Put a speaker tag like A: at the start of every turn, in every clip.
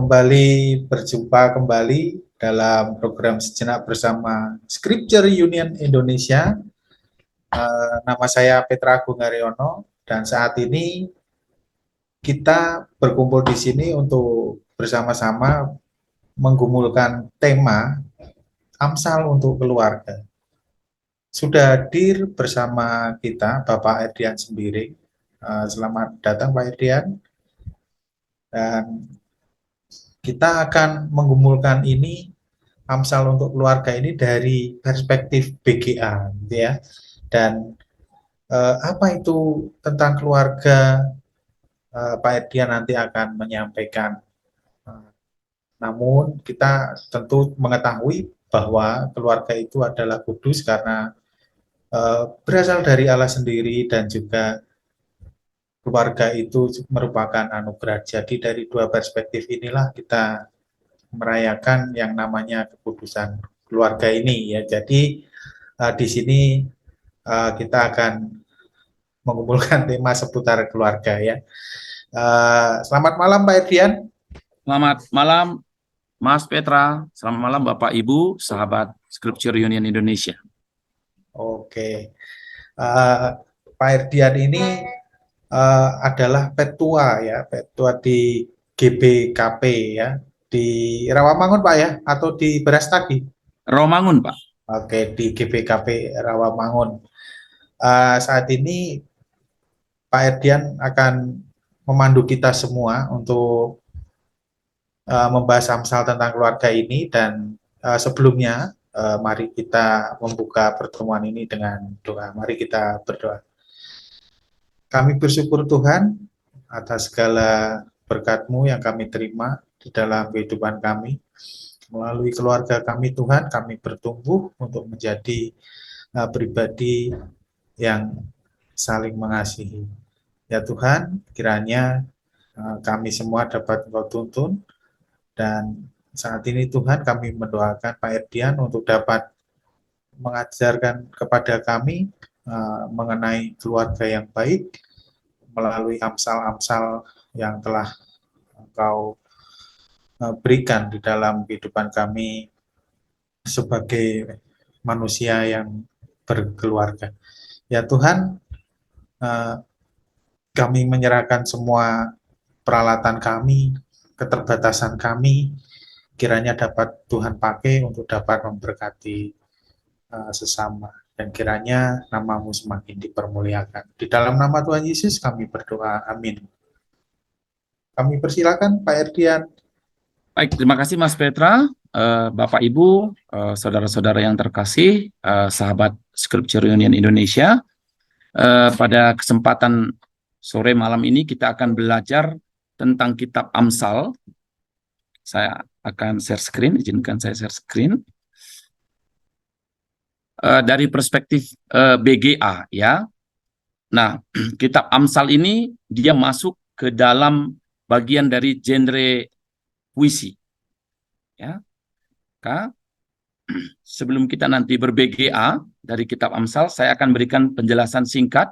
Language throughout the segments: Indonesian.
A: kembali berjumpa kembali dalam program Sejenak Bersama Scripture Union Indonesia. Nama saya Petra Agung Haryono dan saat ini kita berkumpul di sini untuk bersama-sama menggumulkan tema Amsal untuk Keluarga. Sudah hadir bersama kita Bapak Erdian Sembiring. Selamat datang Pak Erdian. Dan kita akan menggumulkan ini Amsal untuk keluarga ini dari perspektif BGA, gitu ya. Dan apa itu tentang keluarga, Pak Erdian nanti akan menyampaikan. Namun kita tentu mengetahui bahwa keluarga itu adalah kudus karena berasal dari Allah sendiri dan juga keluarga itu merupakan anugerah. Jadi dari dua perspektif inilah kita merayakan yang namanya kekudusan keluarga ini ya. Jadi di sini kita akan mengumpulkan tema seputar keluarga ya. Selamat malam Pak Erdian.
B: Selamat malam Mas Petra. Selamat malam Bapak Ibu, sahabat Scripture Union Indonesia.
A: Oke, Pak Erdian ini adalah petua ya, petua di GBKP ya, di Rawamangun Pak ya, atau di Brastagi?
B: Rawamangun Pak.
A: Oke, di GBKP Rawamangun. Saat ini Pak Erdian akan memandu kita semua untuk membahas Amsal tentang keluarga ini dan sebelumnya mari kita membuka pertemuan ini dengan doa. Mari kita berdoa. Kami bersyukur Tuhan atas segala berkat-Mu yang kami terima di dalam kehidupan kami. Melalui keluarga kami Tuhan, kami bertumbuh untuk menjadi pribadi yang saling mengasihi. Ya Tuhan, kiranya kami semua dapat Engkau tuntun, dan saat ini Tuhan kami mendoakan Pak Erdian untuk dapat mengajarkan kepada kami mengenai keluarga yang baik melalui amsal-amsal yang telah Engkau berikan di dalam kehidupan kami sebagai manusia yang berkeluarga. Ya Tuhan, kami menyerahkan semua peralatan kami, keterbatasan kami, kiranya dapat Tuhan pakai untuk dapat memberkati sesama. Dan kiranya nama-Mu semakin dipermuliakan. Di dalam nama Tuhan Yesus kami berdoa, amin. Kami persilakan Pak Erdian.
B: Baik, terima kasih Mas Petra, Bapak Ibu, saudara-saudara yang terkasih, sahabat Scripture Union Indonesia. Pada kesempatan sore malam ini kita akan belajar tentang kitab Amsal. Saya akan share screen, izinkan saya share screen. Dari perspektif BGA ya. Nah, kitab Amsal ini dia masuk ke dalam bagian dari genre puisi. Ya. Sebelum kita nanti ber-BGA dari kitab Amsal, saya akan berikan penjelasan singkat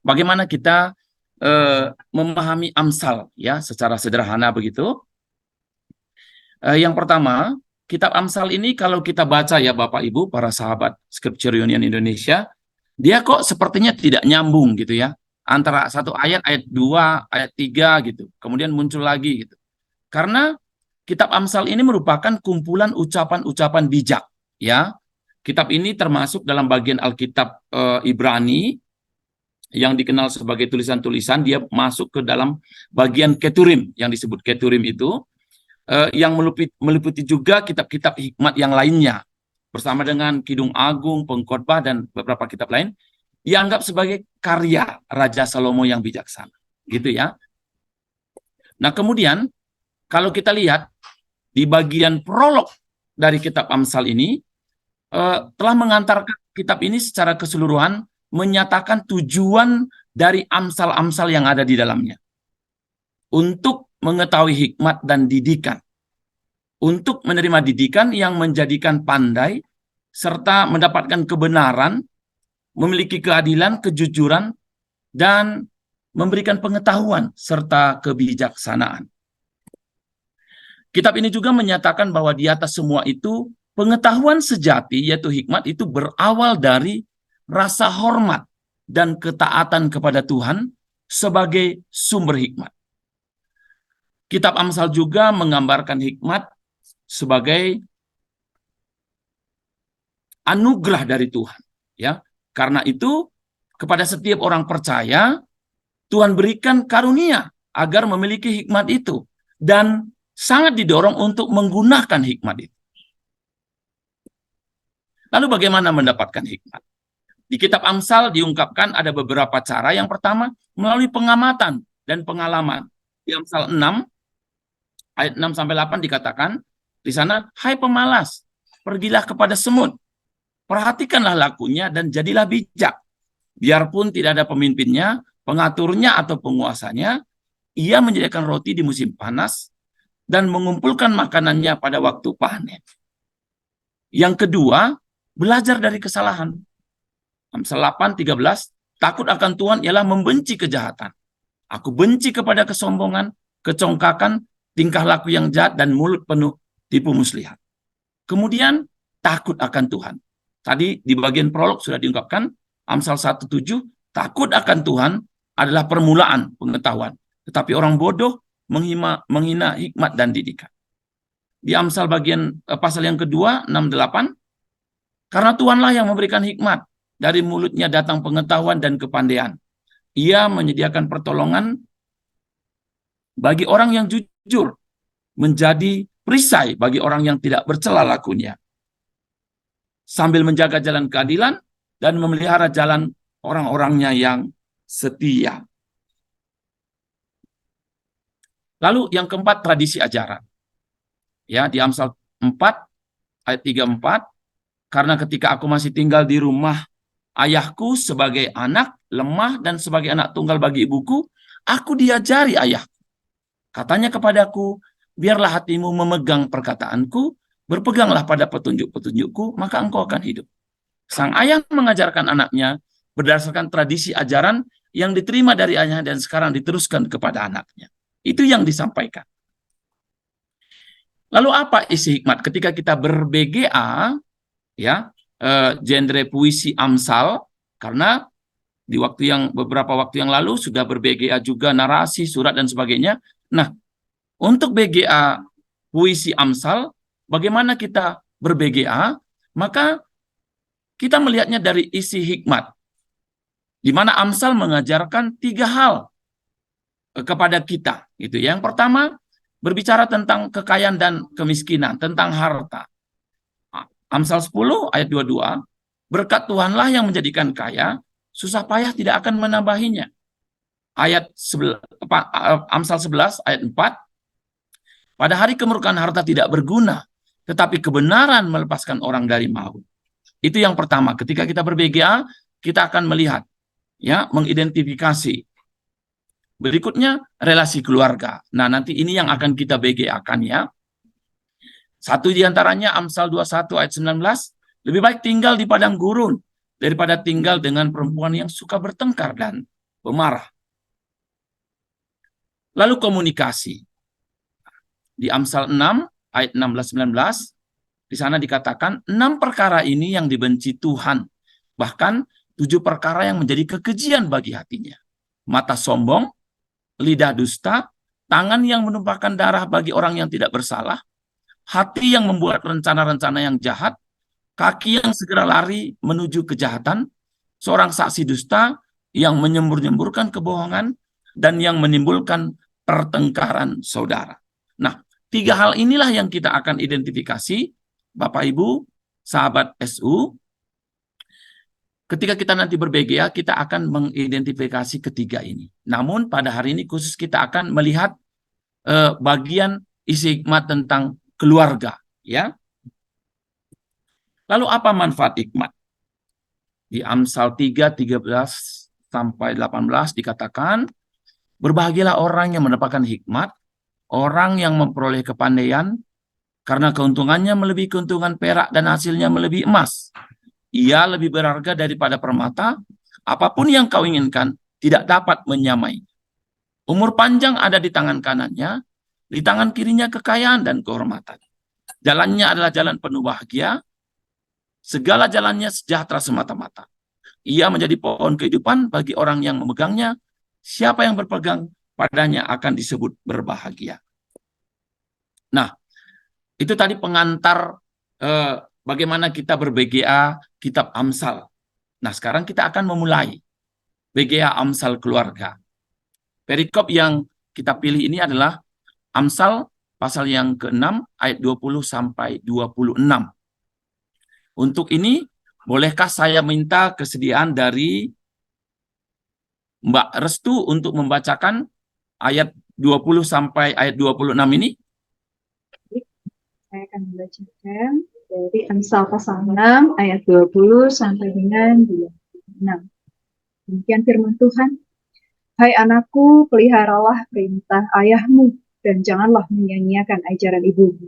B: bagaimana kita memahami Amsal ya secara sederhana begitu. Yang pertama, kitab Amsal ini kalau kita baca ya Bapak Ibu, para sahabat Scripture Union Indonesia, dia kok sepertinya tidak nyambung gitu ya. Antara satu ayat, ayat 2, ayat 3 gitu. Kemudian muncul lagi gitu. Karena kitab Amsal ini merupakan kumpulan ucapan-ucapan bijak ya. Kitab ini termasuk dalam bagian Alkitab Ibrani yang dikenal sebagai tulisan-tulisan. Dia masuk ke dalam bagian Keturim yang disebut Keturim itu. Yang meliputi juga kitab-kitab hikmat yang lainnya bersama dengan Kidung Agung, Pengkhotbah dan beberapa kitab lain dianggap sebagai karya Raja Salomo yang bijaksana, gitu ya. Nah, kemudian kalau kita lihat di bagian prolog dari kitab Amsal ini telah mengantarkan kitab ini secara keseluruhan menyatakan tujuan dari amsal-amsal yang ada di dalamnya. Untuk mengetahui hikmat dan didikan, untuk menerima didikan yang menjadikan pandai, serta mendapatkan kebenaran, memiliki keadilan, kejujuran, dan memberikan pengetahuan serta kebijaksanaan. Kitab ini juga menyatakan bahwa di atas semua itu pengetahuan sejati yaitu hikmat itu berawal dari rasa hormat dan ketaatan kepada Tuhan sebagai sumber hikmat. Kitab Amsal juga menggambarkan hikmat sebagai anugerah dari Tuhan, ya. Karena itu kepada setiap orang percaya Tuhan berikan karunia agar memiliki hikmat itu dan sangat didorong untuk menggunakan hikmat itu. Lalu bagaimana mendapatkan hikmat? Di kitab Amsal diungkapkan ada beberapa cara. Yang pertama, melalui pengamatan dan pengalaman. Di Amsal 6 ayat 6 sampai 8 dikatakan di sana, "Hai pemalas, pergilah kepada semut, perhatikanlah lakunya dan jadilah bijak. Biarpun tidak ada pemimpinnya, pengaturnya atau penguasanya, ia menyediakan roti di musim panas dan mengumpulkan makanannya pada waktu panen." Yang kedua, belajar dari kesalahan. Amsal 8:13, "Takut akan Tuhan ialah membenci kejahatan. Aku benci kepada kesombongan, kecongkakan, tingkah laku yang jahat, dan mulut penuh tipu muslihat." Kemudian, takut akan Tuhan. Tadi di bagian prolog sudah diungkapkan, Amsal 1:7, takut akan Tuhan adalah permulaan pengetahuan. Tetapi orang bodoh menghina hikmat dan didikan. Di Amsal bagian pasal yang kedua, 6:8, karena Tuhanlah yang memberikan hikmat, dari mulutnya datang pengetahuan dan kepandaian. Ia menyediakan pertolongan bagi orang yang jujur, menjadi perisai bagi orang yang tidak bercela lakunya, sambil menjaga jalan keadilan dan memelihara jalan orang-orangnya yang setia. Lalu yang keempat, tradisi ajaran. Ya, di Amsal 4 ayat 3-4, karena ketika aku masih tinggal di rumah ayahku sebagai anak lemah dan sebagai anak tunggal bagi ibuku, aku diajari ayahku. Katanya kepadaku, biarlah hatimu memegang perkataanku, berpeganglah pada petunjuk-petunjukku, maka engkau akan hidup. Sang ayah mengajarkan anaknya berdasarkan tradisi ajaran yang diterima dari ayahnya dan sekarang diteruskan kepada anaknya. Itu yang disampaikan. Lalu apa isi hikmat? Ketika kita ber-BGA, ya, genre puisi Amsal, karena di beberapa waktu yang lalu sudah ber-BGA juga narasi, surat dan sebagainya. Nah, untuk BGA puisi Amsal, bagaimana kita ber-BGA? Maka kita melihatnya dari isi hikmat, di mana Amsal mengajarkan 3 hal kepada kita. Gitu. Yang pertama, berbicara tentang kekayaan dan kemiskinan, tentang harta. Amsal 10 ayat 22, berkat Tuhanlah yang menjadikan kaya, susah payah tidak akan menambahinya. Amsal 11 ayat 4, pada hari kemurkaan harta tidak berguna, tetapi kebenaran melepaskan orang dari maut. Itu yang pertama, ketika kita ber-BGA, kita akan melihat, ya, mengidentifikasi. Berikutnya, relasi keluarga. Nah, nanti ini yang akan kita BGA-kan, ya. Satu diantaranya Amsal 21 ayat 19, lebih baik tinggal di padang gurun daripada tinggal dengan perempuan yang suka bertengkar dan pemarah. Lalu komunikasi. Di Amsal 6 ayat 16-19, di sana dikatakan 6 perkara ini yang dibenci Tuhan, bahkan 7 perkara yang menjadi kekejian bagi hatinya. Mata sombong, lidah dusta, tangan yang menumpahkan darah bagi orang yang tidak bersalah, hati yang membuat rencana-rencana yang jahat, kaki yang segera lari menuju kejahatan, seorang saksi dusta yang menyembur-nyemburkan kebohongan, dan yang menimbulkan pertengkaran saudara. Nah, 3 hal inilah yang kita akan identifikasi, Bapak Ibu, sahabat SU. Ketika kita nanti ber-BGA, kita akan mengidentifikasi ketiga ini. Namun pada hari ini khusus kita akan melihat bagian isi hikmat tentang keluarga, ya. Lalu apa manfaat hikmat? Di Amsal 3:13 sampai 18 dikatakan, berbahagialah orang yang mendapatkan hikmat, orang yang memperoleh kepandaian, karena keuntungannya melebihi keuntungan perak dan hasilnya melebihi emas. Ia lebih berharga daripada permata, apapun yang kau inginkan tidak dapat menyamai. Umur panjang ada di tangan kanannya, Di tangan kirinya kekayaan dan kehormatan. Jalannya adalah jalan penuh bahagia, segala jalannya sejahtera semata-mata. Ia menjadi pohon kehidupan bagi orang yang memegangnya. Siapa yang berpegang padanya akan disebut berbahagia. Nah, itu tadi pengantar bagaimana kita ber-BGA Kitab Amsal. Nah, sekarang kita akan memulai BGA Amsal Keluarga. Perikop yang kita pilih ini adalah Amsal pasal yang ke-6 ayat 20 sampai 26. Untuk ini, bolehkah saya minta kesediaan dari Mbak Restu untuk membacakan ayat 20 sampai ayat 26 ini?
C: Saya akan membacakan dari Amsal pasal 6 ayat 20 sampai dengan 26. Demikian firman Tuhan. Hai anakku, peliharalah perintah ayahmu dan janganlah menyia-nyiakan ajaran ibumu.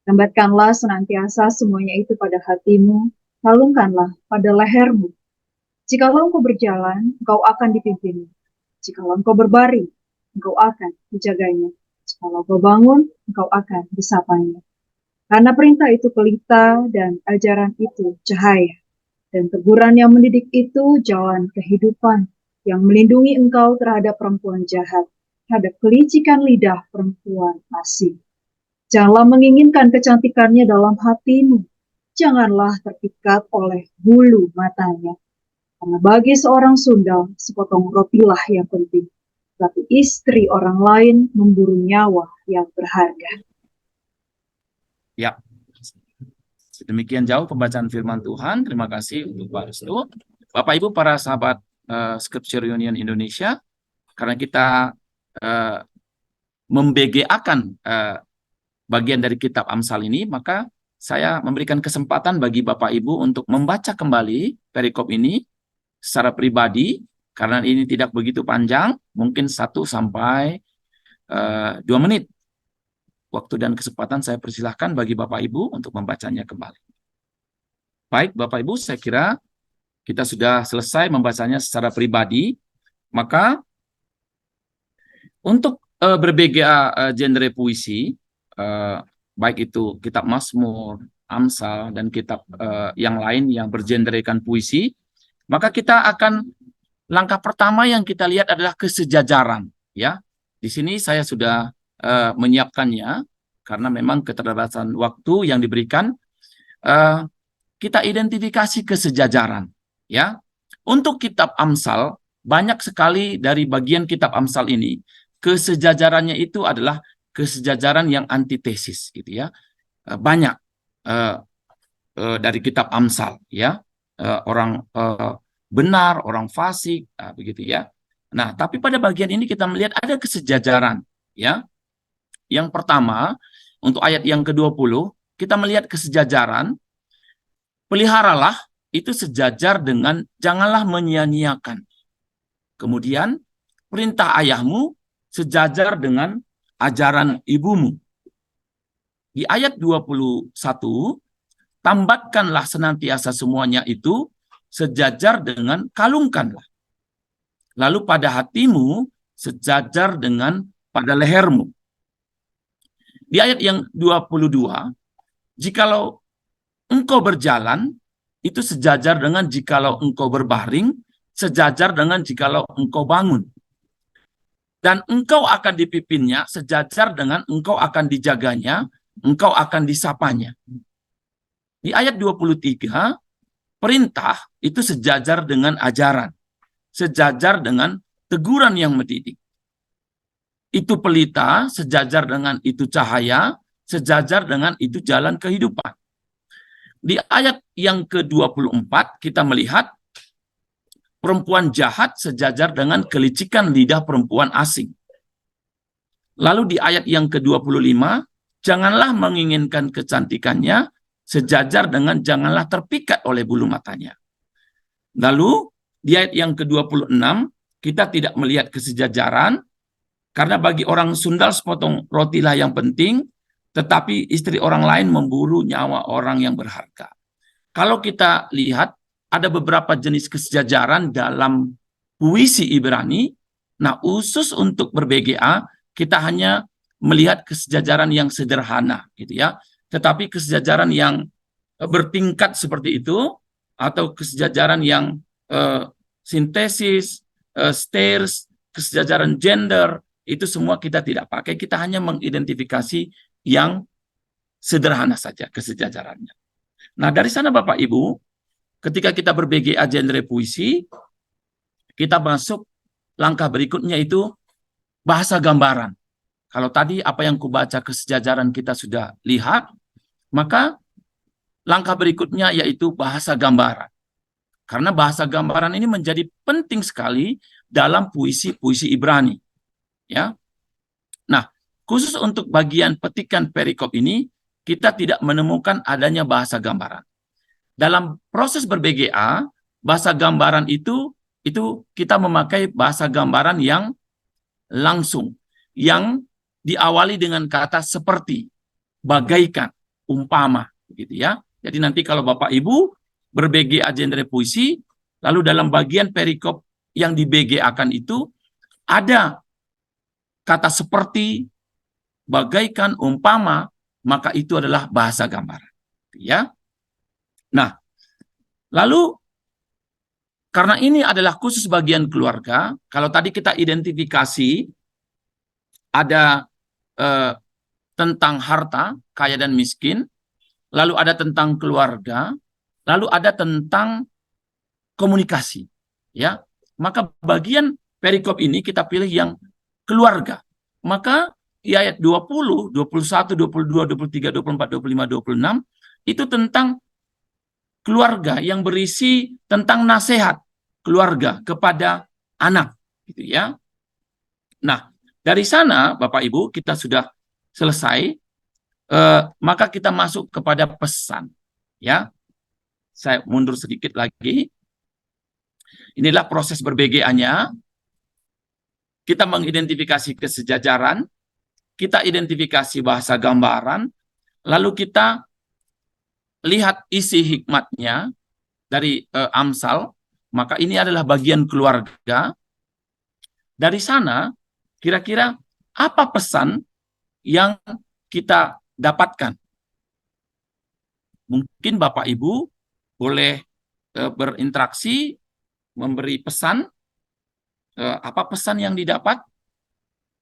C: Lambatkanlah senantiasa semuanya itu pada hatimu, kalungkanlah pada lehermu. Jikalau engkau berjalan, engkau akan dipimpinnya. Jikalau engkau berbaring, engkau akan dijaganya. Jikalau engkau bangun, engkau akan disapanya. Karena perintah itu pelita dan ajaran itu cahaya. Dan teguran yang mendidik itu jalan kehidupan yang melindungi engkau terhadap perempuan jahat, terhadap kelicikan lidah perempuan asing. Janganlah menginginkan kecantikannya dalam hatimu. Janganlah terpikat oleh bulu matanya. Karena bagi seorang sundal, sepotong rotilah yang penting. Tapi istri orang lain memburu nyawa yang berharga.
B: Ya, demikian jauh pembacaan firman Tuhan. Terima kasih untuk Pak Restu. Bapak Ibu para sahabat Scripture Union Indonesia, karena kita membga-kan bagian dari kitab Amsal ini, maka saya memberikan kesempatan bagi Bapak Ibu untuk membaca kembali perikop ini secara pribadi, karena ini tidak begitu panjang, mungkin 1 sampai 2 menit. Waktu dan kesempatan saya persilahkan bagi Bapak Ibu untuk membacanya kembali. Baik, Bapak Ibu, saya kira kita sudah selesai membacanya secara pribadi. Maka untuk ber-BGA genre puisi, baik itu kitab Mazmur, Amsal, dan kitab yang lain yang bergenrekan puisi, maka kita akan langkah pertama yang kita lihat adalah kesejajaran. Ya, di sini saya sudah menyiapkannya karena memang keterbatasan waktu yang diberikan. Kita identifikasi kesejajaran. Ya, untuk kitab Amsal banyak sekali dari bagian kitab Amsal ini kesejajarannya itu adalah kesejajaran yang antitesis, gitu ya. Banyak dari kitab Amsal, ya, orang benar, orang fasik, begitu ya. Nah, tapi pada bagian ini kita melihat ada kesejajaran, ya. Yang pertama, untuk ayat yang ke-20, kita melihat kesejajaran, peliharalah itu sejajar dengan janganlah menyia-nyiakan. Kemudian, perintah ayahmu sejajar dengan ajaran ibumu. Di ayat 21, tambatkanlah senantiasa semuanya itu sejajar dengan kalungkanlah. Lalu pada hatimu sejajar dengan pada lehermu. Di ayat yang 22, jikalau engkau berjalan, itu sejajar dengan jikalau engkau berbaring, sejajar dengan jikalau engkau bangun. Dan engkau akan dipimpinnya, sejajar dengan engkau akan dijaganya, engkau akan disapanya. Di ayat 23, perintah itu sejajar dengan ajaran, sejajar dengan teguran yang mendidik. Itu pelita, sejajar dengan itu cahaya, sejajar dengan itu jalan kehidupan. Di ayat yang ke-24 kita melihat perempuan jahat sejajar dengan kelicikan lidah perempuan asing. Lalu di ayat yang ke-25, janganlah menginginkan kecantikannya, sejajar dengan janganlah terpikat oleh bulu matanya. Lalu di ayat yang ke-26, kita tidak melihat kesejajaran, karena bagi orang Sundal sepotong rotilah yang penting, tetapi istri orang lain memburu nyawa orang yang berharga. Kalau kita lihat, ada beberapa jenis kesejajaran dalam puisi Ibrani. Nah, khusus untuk ber-BGA, kita hanya melihat kesejajaran yang sederhana gitu ya, tetapi kesejajaran yang bertingkat seperti itu atau kesejajaran yang sintesis, stairs, kesejajaran gender, itu semua kita tidak pakai, kita hanya mengidentifikasi yang sederhana saja kesejajarannya. Nah, dari sana Bapak Ibu, ketika kita ber-BGA genre puisi, kita masuk langkah berikutnya itu bahasa gambaran. Kalau tadi apa yang kubaca kesejajaran kita sudah lihat, maka langkah berikutnya yaitu bahasa gambaran. Karena bahasa gambaran ini menjadi penting sekali dalam puisi-puisi Ibrani. Ya. Nah, khusus untuk bagian petikan perikop ini, kita tidak menemukan adanya bahasa gambaran. Dalam proses ber-BGA, bahasa gambaran itu kita memakai bahasa gambaran yang langsung, yang diawali dengan kata seperti, bagaikan, umpama, gitu ya. Jadi nanti kalau Bapak Ibu ber-BGA genre puisi, lalu dalam bagian perikop yang di-BGA-kan itu ada kata seperti, bagaikan, umpama, maka itu adalah bahasa gambaran. Ya. Nah, lalu karena ini adalah khusus bagian keluarga, kalau tadi kita identifikasi ada tentang harta, kaya dan miskin, lalu ada tentang keluarga, lalu ada tentang komunikasi. Ya, maka bagian perikop ini kita pilih yang keluarga. Maka di ayat 20, 21, 22, 23, 24, 25, 26 itu tentang keluarga yang berisi tentang nasihat keluarga kepada anak, gitu ya. Nah, dari sana Bapak Ibu kita sudah selesai, maka kita masuk kepada pesan. Ya, saya mundur sedikit lagi. Inilah proses ber-BGA-nya. Kita mengidentifikasi kesejajaran, kita identifikasi bahasa gambaran, lalu kita lihat isi hikmatnya dari Amsal, maka ini adalah bagian keluarga. Dari sana, kira-kira apa pesan yang kita dapatkan? Mungkin Bapak Ibu boleh berinteraksi, memberi pesan. Apa pesan yang didapat?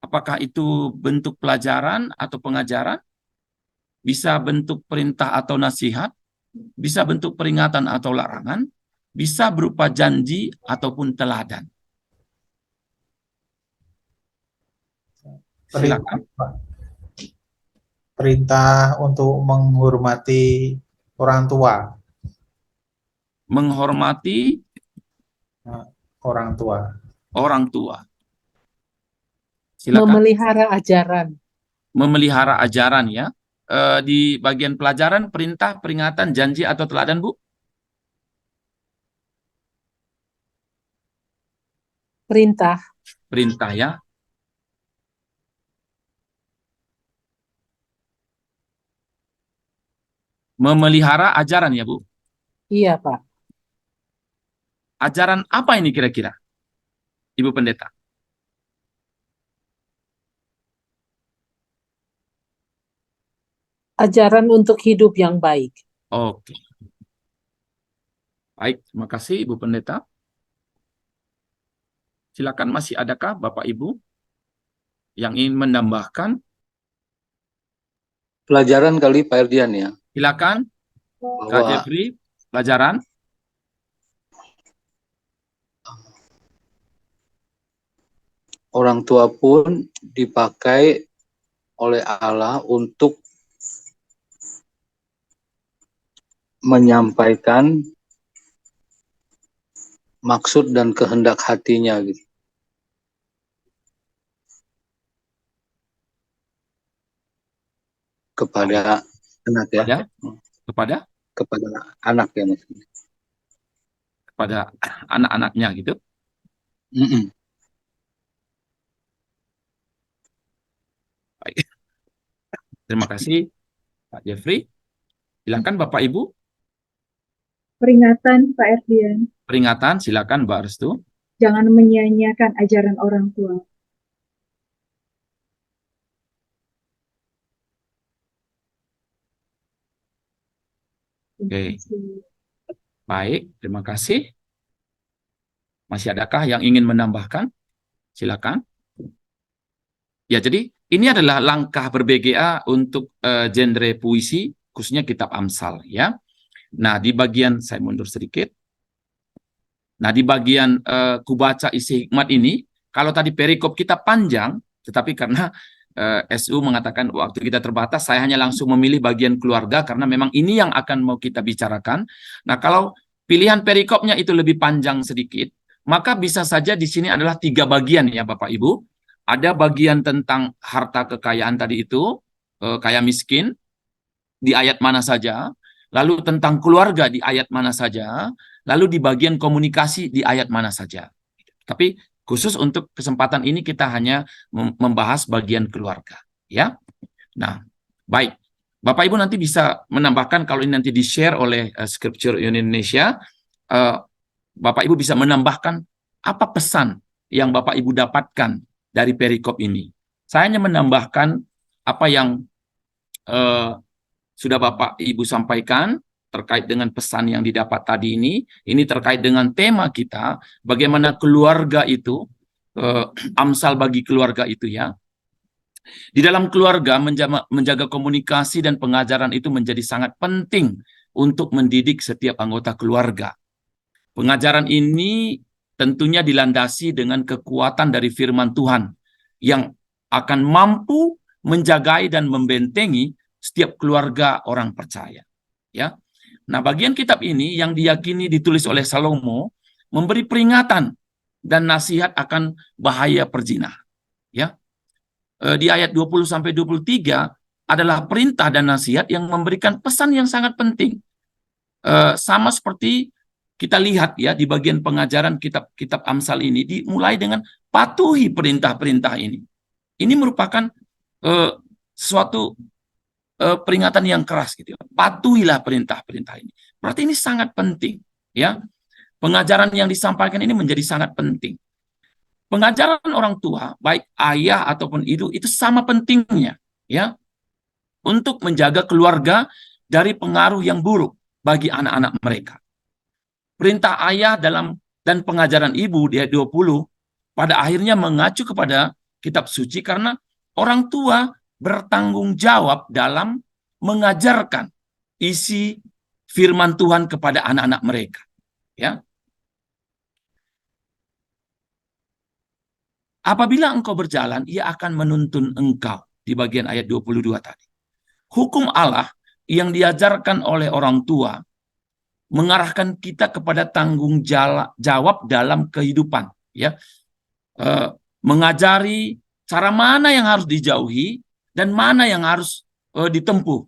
B: Apakah itu bentuk pelajaran atau pengajaran? Bisa bentuk perintah atau nasihat? Bisa bentuk peringatan atau larangan? Bisa berupa janji ataupun teladan. Silakan.
A: Perintah untuk menghormati orang tua.
B: Menghormati
A: orang tua.
B: Orang tua. Silakan.
D: Memelihara ajaran.
B: Memelihara ajaran ya. Di bagian pelajaran, perintah, peringatan, janji atau teladan, Bu?
D: Perintah.
B: Perintah ya. Memelihara ajaran ya, Bu?
D: Iya, Pak.
B: Ajaran apa ini kira-kira, Ibu Pendeta?
D: Ajaran untuk hidup yang baik.
B: Oke. Baik, terima kasih Ibu Pendeta. Silakan, masih adakah Bapak Ibu yang ingin menambahkan?
E: Pelajaran kali Pak Erdian ya.
B: Silakan, Kak
E: Bahwa
B: Jeffrey, pelajaran.
E: orang tua pun dipakai oleh Allah untuk menyampaikan maksud dan kehendak hatinya gitu. Kepada anak ya.
B: Kepada
E: Kepada anak ya maksudnya.
B: kepada anak-anaknya gitu. Baik. Terima kasih Pak Jeffrey. Silakan Bapak Ibu.
C: Peringatan Pak Erdian,
B: Peringatan, silakan Mbak Restu.
C: jangan menyia-nyiakan ajaran orang tua.
B: Oke.
C: kasih.
B: Baik, terima kasih. Masih adakah yang ingin menambahkan? Silakan. Ya, jadi ini adalah langkah ber-BGA untuk genre puisi, khususnya kitab Amsal, ya. Nah, di bagian saya mundur sedikit. Nah, di bagian kubaca isi hikmat ini, kalau tadi perikop kita panjang, tetapi karena SU mengatakan waktu kita terbatas, saya hanya langsung memilih bagian keluarga karena memang ini yang akan mau kita bicarakan. Nah, kalau pilihan perikopnya itu lebih panjang sedikit, maka bisa saja di sini adalah 3 bagian ya Bapak Ibu. Ada bagian tentang harta kekayaan tadi itu, kaya miskin, di ayat mana saja, lalu tentang keluarga di ayat mana saja, lalu di bagian komunikasi di ayat mana saja. Tapi khusus untuk kesempatan ini kita hanya membahas bagian keluarga, ya. Nah, baik. Bapak Ibu nanti bisa menambahkan kalau ini nanti di-share oleh Scripture Indonesia, Bapak Ibu bisa menambahkan apa pesan yang Bapak Ibu dapatkan dari perikop ini. Saya hanya menambahkan apa yang sudah Bapak Ibu sampaikan terkait dengan pesan yang didapat tadi ini. Ini terkait dengan tema kita, bagaimana keluarga itu, Amsal bagi keluarga itu ya. Di dalam keluarga, menjaga komunikasi dan pengajaran itu menjadi sangat penting untuk mendidik setiap anggota keluarga. Pengajaran ini tentunya dilandasi dengan kekuatan dari firman Tuhan yang akan mampu menjagai dan membentengi setiap keluarga orang percaya. Ya. Nah, bagian kitab ini yang diyakini ditulis oleh Salomo memberi peringatan dan nasihat akan bahaya perzinahan. Ya. Di ayat 20 sampai 23 adalah perintah dan nasihat yang memberikan pesan yang sangat penting. Sama seperti kita lihat ya di bagian pengajaran kitab Amsal ini dimulai dengan patuhi perintah-perintah ini. Ini merupakan suatu peringatan yang keras gitu. Patuhilah perintah-perintah ini. Berarti ini sangat penting ya. Pengajaran yang disampaikan ini menjadi sangat penting. Pengajaran orang tua, baik ayah ataupun ibu, itu sama pentingnya ya untuk menjaga keluarga dari pengaruh yang buruk bagi anak-anak mereka. Perintah ayah dan pengajaran ibu di ayat 20 pada akhirnya mengacu kepada kitab suci karena orang tua bertanggung jawab dalam mengajarkan isi firman Tuhan kepada anak-anak mereka. Ya. Apabila engkau berjalan, ia akan menuntun engkau di bagian ayat 22 tadi. Hukum Allah yang diajarkan oleh orang tua mengarahkan kita kepada tanggung jawab dalam kehidupan, ya. Mengajari cara mana yang harus dijauhi dan mana yang harus ditempuh,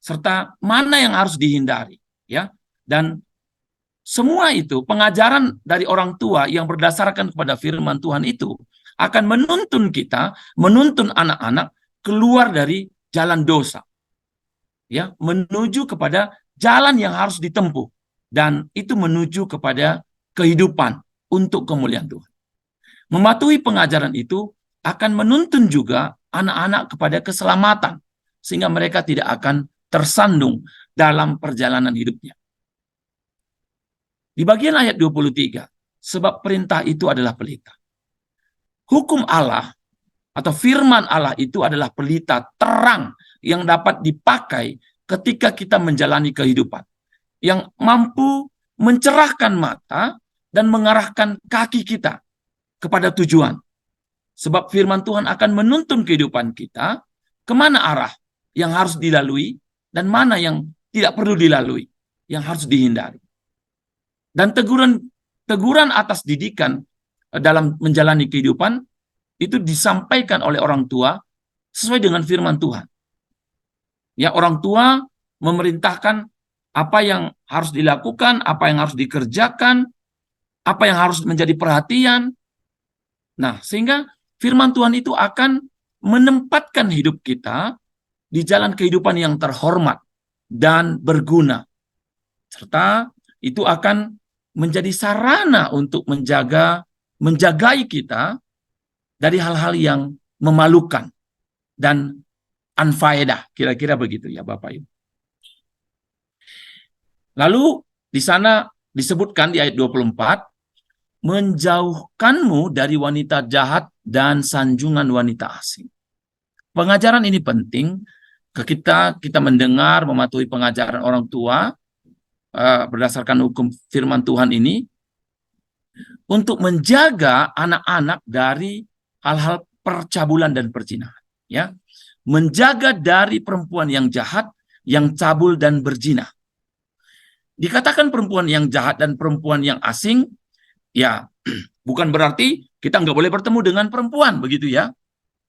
B: serta mana yang harus dihindari, ya. Dan semua itu pengajaran dari orang tua yang berdasarkan kepada firman Tuhan itu akan menuntun kita, menuntun anak-anak keluar dari jalan dosa, ya, menuju kepada jalan yang harus ditempuh, dan itu menuju kepada kehidupan untuk kemuliaan Tuhan. Mematuhi pengajaran itu akan menuntun juga anak-anak kepada keselamatan, sehingga mereka tidak akan tersandung dalam perjalanan hidupnya. Di bagian ayat 23, sebab perintah itu adalah pelita. Hukum Allah atau firman Allah itu adalah pelita terang yang dapat dipakai ketika kita menjalani kehidupan, yang mampu mencerahkan mata dan mengarahkan kaki kita kepada tujuan. Sebab firman Tuhan akan menuntun kehidupan kita kemana arah yang harus dilalui dan mana yang tidak perlu dilalui, yang harus dihindari. Dan teguran atas didikan dalam menjalani kehidupan itu disampaikan oleh orang tua sesuai dengan firman Tuhan. Ya, orang tua memerintahkan apa yang harus dilakukan, apa yang harus dikerjakan, apa yang harus menjadi perhatian. Nah, sehingga firman Tuhan itu akan menempatkan hidup kita di jalan kehidupan yang terhormat dan berguna. Serta itu akan menjadi sarana untuk menjagai kita dari hal-hal yang memalukan dan unfaedah, kira-kira begitu ya Bapak Ibu. Lalu di sana disebutkan di ayat 24, menjauhkanmu dari wanita jahat dan sanjungan wanita asing. Pengajaran ini penting kita mendengar, mematuhi pengajaran orang tua berdasarkan hukum firman Tuhan ini untuk menjaga anak-anak dari hal-hal percabulan dan perzinahan, ya. Menjaga dari perempuan yang jahat, yang cabul dan berzina. Dikatakan perempuan yang jahat dan perempuan yang asing, ya bukan berarti kita nggak boleh bertemu dengan perempuan, begitu ya.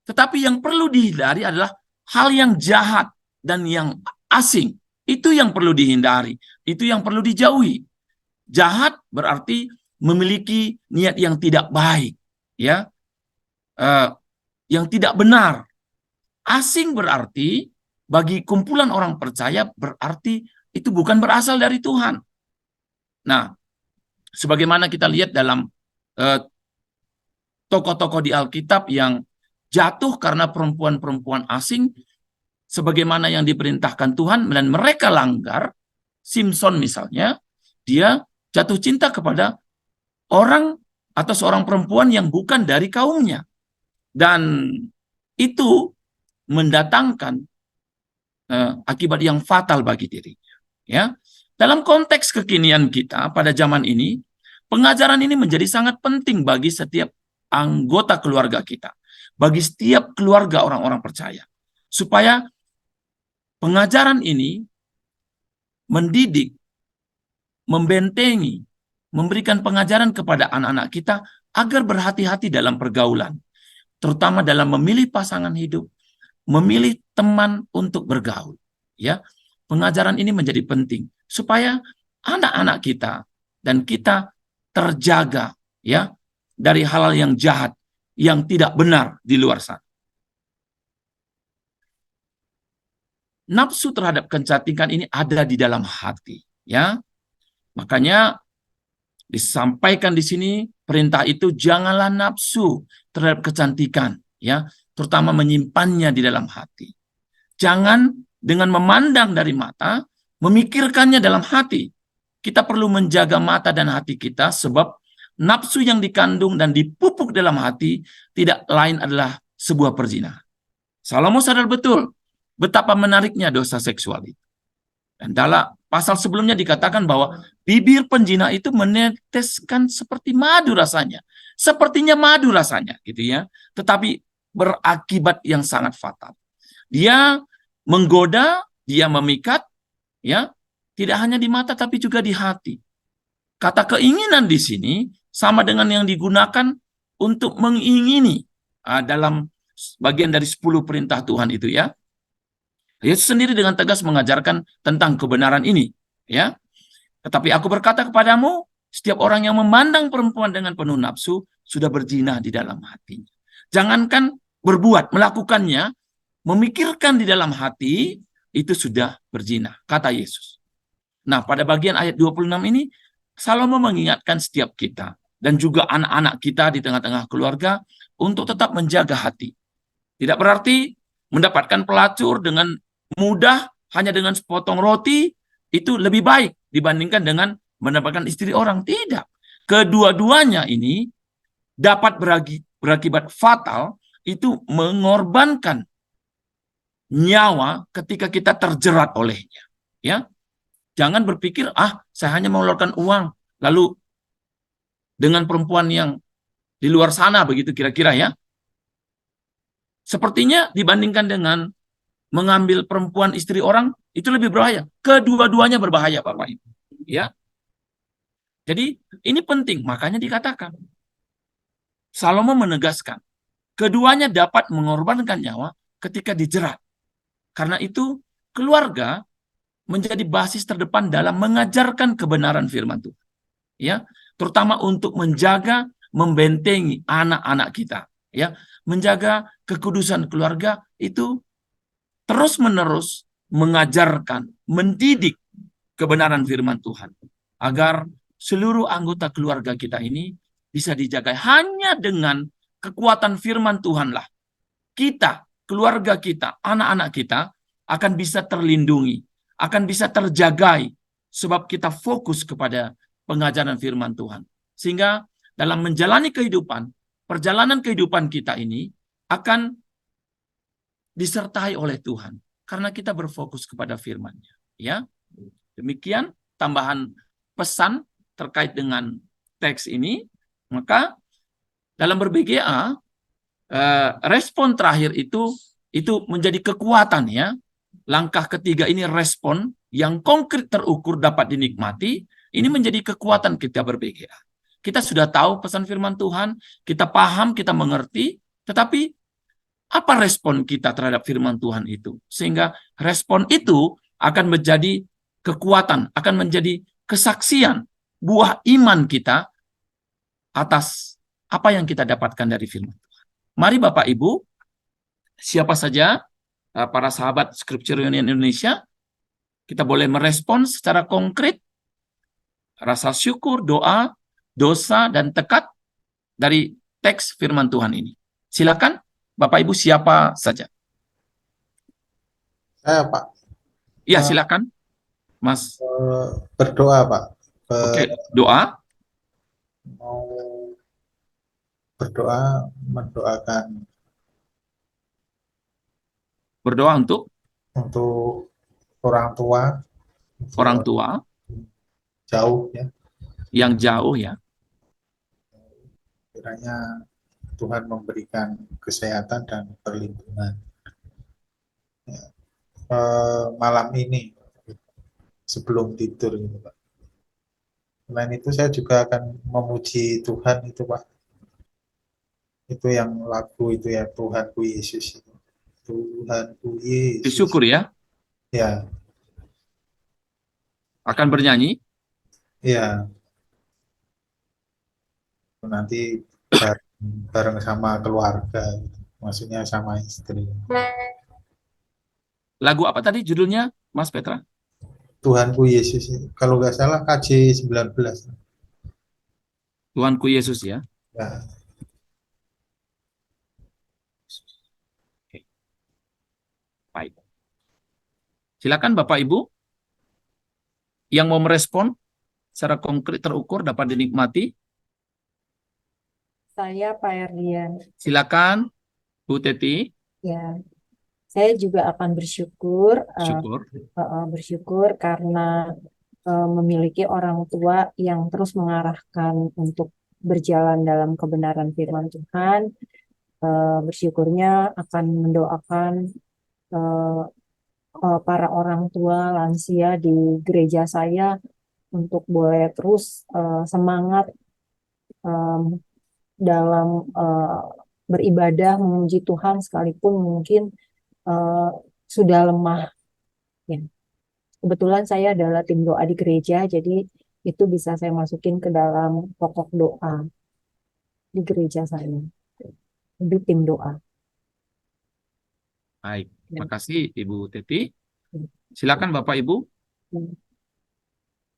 B: Tetapi yang perlu dihindari adalah hal yang jahat dan yang asing. Itu yang perlu dihindari, itu yang perlu dijauhi. Jahat berarti memiliki niat yang tidak baik, ya, yang tidak benar. Asing berarti bagi kumpulan orang percaya berarti itu bukan berasal dari Tuhan. Nah, sebagaimana kita lihat dalam tokoh-tokoh di Alkitab yang jatuh karena perempuan-perempuan asing, sebagaimana yang diperintahkan Tuhan, dan mereka langgar. Simpson misalnya, dia jatuh cinta kepada orang atau seorang perempuan yang bukan dari kaumnya. Dan itu mendatangkan akibat yang fatal bagi dirinya. Ya, dalam konteks kekinian kita pada zaman ini, pengajaran ini menjadi sangat penting bagi setiap anggota keluarga kita, bagi setiap keluarga orang-orang percaya, supaya pengajaran ini mendidik, membentengi, memberikan pengajaran kepada anak-anak kita agar berhati-hati dalam pergaulan, terutama dalam memilih pasangan hidup, memilih teman untuk bergaul. Ya, pengajaran ini menjadi penting supaya anak-anak kita dan kita terjaga, ya, dari hal-hal yang jahat, yang tidak benar di luar sana. Nafsu terhadap kecantikan ini ada di dalam hati, ya. Makanya disampaikan di sini perintah itu, janganlah nafsu terhadap kecantikan, ya, terutama menyimpannya di dalam hati. Jangan dengan memandang dari mata, memikirkannya dalam hati. Kita perlu menjaga mata dan hati kita, sebab nafsu yang dikandung dan dipupuk dalam hati tidak lain adalah sebuah perzinahan. Salomo sadar betul betapa menariknya dosa seksual itu. Dan dalam pasal sebelumnya dikatakan bahwa bibir penjina itu meneteskan seperti madu rasanya. Sepertinya madu rasanya, gitu ya. Tetapi berakibat yang sangat fatal. Dia menggoda, dia memikat, ya, tidak hanya di mata tapi juga di hati. Kata keinginan di sini sama dengan yang digunakan untuk mengingini dalam bagian dari 10 perintah Tuhan itu, ya. Yesus sendiri dengan tegas mengajarkan tentang kebenaran ini, ya. Tetapi aku berkata kepadamu, setiap orang yang memandang perempuan dengan penuh nafsu sudah berzina di dalam hatinya. Jangankan berbuat, melakukannya, memikirkan di dalam hati, itu sudah berzina, kata Yesus. Nah, pada bagian ayat 26 ini, Salomo mengingatkan setiap kita, dan juga anak-anak kita di tengah-tengah keluarga, untuk tetap menjaga hati. Tidak berarti mendapatkan pelacur dengan mudah, hanya dengan sepotong roti, itu lebih baik dibandingkan dengan mendapatkan istri orang. Tidak. Kedua-duanya ini dapat berakibat fatal, itu mengorbankan nyawa ketika kita terjerat olehnya. Ya, jangan berpikir, saya hanya mengeluarkan uang, lalu dengan perempuan yang di luar sana, begitu kira-kira, ya. Sepertinya dibandingkan dengan mengambil perempuan istri orang, itu lebih berbahaya. Kedua-duanya berbahaya, Bapak Ibu. Ya. Jadi ini penting, makanya dikatakan. Salomo menegaskan, keduanya dapat mengorbankan nyawa ketika dijerat. Karena itu, keluarga menjadi basis terdepan dalam mengajarkan kebenaran firman Tuhan. Ya, terutama untuk menjaga, membentengi anak-anak kita. Ya, menjaga kekudusan keluarga itu terus-menerus mengajarkan, mendidik kebenaran firman Tuhan. Agar seluruh anggota keluarga kita ini bisa dijaga. Hanya dengan kekuatan firman Tuhanlah kita, keluarga kita, anak-anak kita akan bisa terlindungi, akan bisa terjagai sebab kita fokus kepada pengajaran firman Tuhan. Sehingga dalam menjalani kehidupan, perjalanan kehidupan kita ini akan disertai oleh Tuhan karena kita berfokus kepada firman-Nya. Ya, demikian tambahan pesan terkait dengan teks ini. Maka dalam ber-BGA, respon terakhir itu menjadi kekuatan, ya. Langkah ketiga ini respon yang konkret terukur dapat dinikmati. Ini menjadi kekuatan kita ber-BGA. Kita sudah tahu pesan firman Tuhan, kita paham, kita mengerti, tetapi apa respon kita terhadap firman Tuhan itu? Sehingga respon itu akan menjadi kekuatan, akan menjadi kesaksian buah iman kita atas apa yang kita dapatkan dari firman Tuhan. Mari Bapak Ibu, siapa saja para sahabat Scripture Union Indonesia, kita boleh merespon secara konkret rasa syukur, doa, dosa, dan tekad dari teks firman Tuhan ini. Silakan Bapak Ibu siapa saja.
A: Saya Pak
B: Ya, silakan Mas.
A: berdoa Pak.
B: Oke, doa.
A: Mau berdoa, mendoakan
B: Berdoa untuk
A: orang tua jauh, ya.
B: yang jauh, ya.
A: Kiranya Tuhan memberikan kesehatan dan perlindungan. Ya. Malam ini sebelum tidur gitu, Pak. Selain itu saya juga akan memuji Tuhan itu, Pak. Itu yang lagu itu ya, Tuhanku Yesus itu. Tuhanku Yesus.
B: Bersyukur, ya.
A: Ya,
B: Akan bernyanyi.
A: ya. Nanti bareng sama keluarga, gitu. Maksudnya sama istri.
B: Lagu apa tadi judulnya, Mas Petra?
A: Tuhanku Yesus itu. Kalau nggak salah KJ 19.
B: Tuhanku Yesus, ya.
A: Ya.
B: Oke. Baik. Silakan Bapak Ibu yang mau merespon secara konkret terukur dapat dinikmati.
F: Saya Pak Erdian.
B: Silakan Bu Teti.
F: Ya, saya juga akan bersyukur,
B: Syukur.
F: karena memiliki orang tua yang terus mengarahkan untuk berjalan dalam kebenaran firman Tuhan. Bersyukurnya akan mendoakan para orang tua lansia di gereja saya untuk boleh terus semangat dalam beribadah memuji Tuhan sekalipun mungkin sudah lemah. Ya. Kebetulan saya adalah tim doa di gereja, jadi itu bisa saya masukin ke dalam pokok doa di gereja saya. Di tim doa.
B: Baik. Terima kasih Ibu Teti. Silakan Bapak Ibu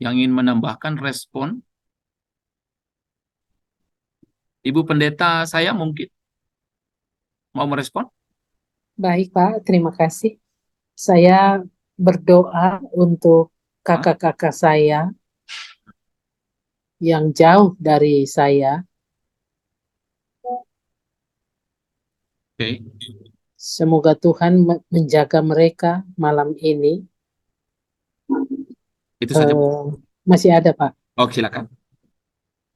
B: yang ingin menambahkan respon. Ibu Pendeta saya mungkin mau merespon?
D: Baik, Pak. Terima kasih. Saya berdoa untuk kakak-kakak saya yang jauh dari saya.
B: Oke.
D: Semoga Tuhan menjaga mereka malam ini.
B: Itu saja.
D: Masih ada, Pak.
B: Oh, silakan.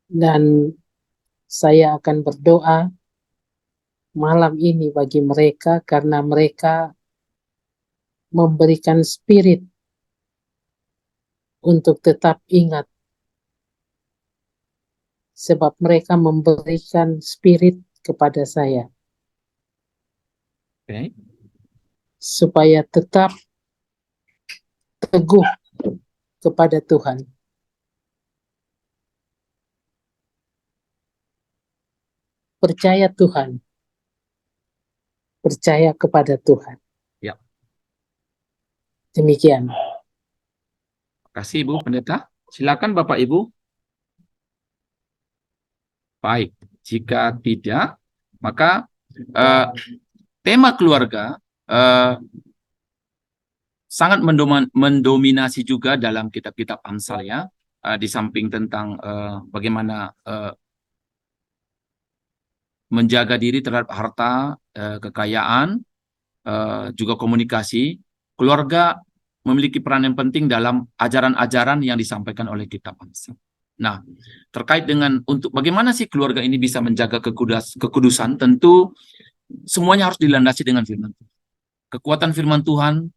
D: Dan saya akan berdoa malam ini bagi mereka karena mereka memberikan spirit untuk tetap ingat. Sebab mereka memberikan spirit kepada saya.
B: Oke.
D: Supaya tetap teguh kepada Tuhan. Percaya Tuhan. Percaya kepada Tuhan.
B: Ya.
D: Demikian.
B: Terima kasih Ibu Pendeta. Silakan Bapak Ibu. Baik, jika tidak, maka tema keluarga sangat mendominasi juga dalam kitab-kitab Amsal ya. Di samping tentang bagaimana menjaga diri terhadap harta, kekayaan, juga komunikasi, keluarga memiliki peran yang penting dalam ajaran-ajaran yang disampaikan oleh kitab Amsal. Nah, terkait dengan untuk bagaimana sih keluarga ini bisa menjaga kekudusan, tentu semuanya harus dilandasi dengan firman Tuhan. Kekuatan firman Tuhan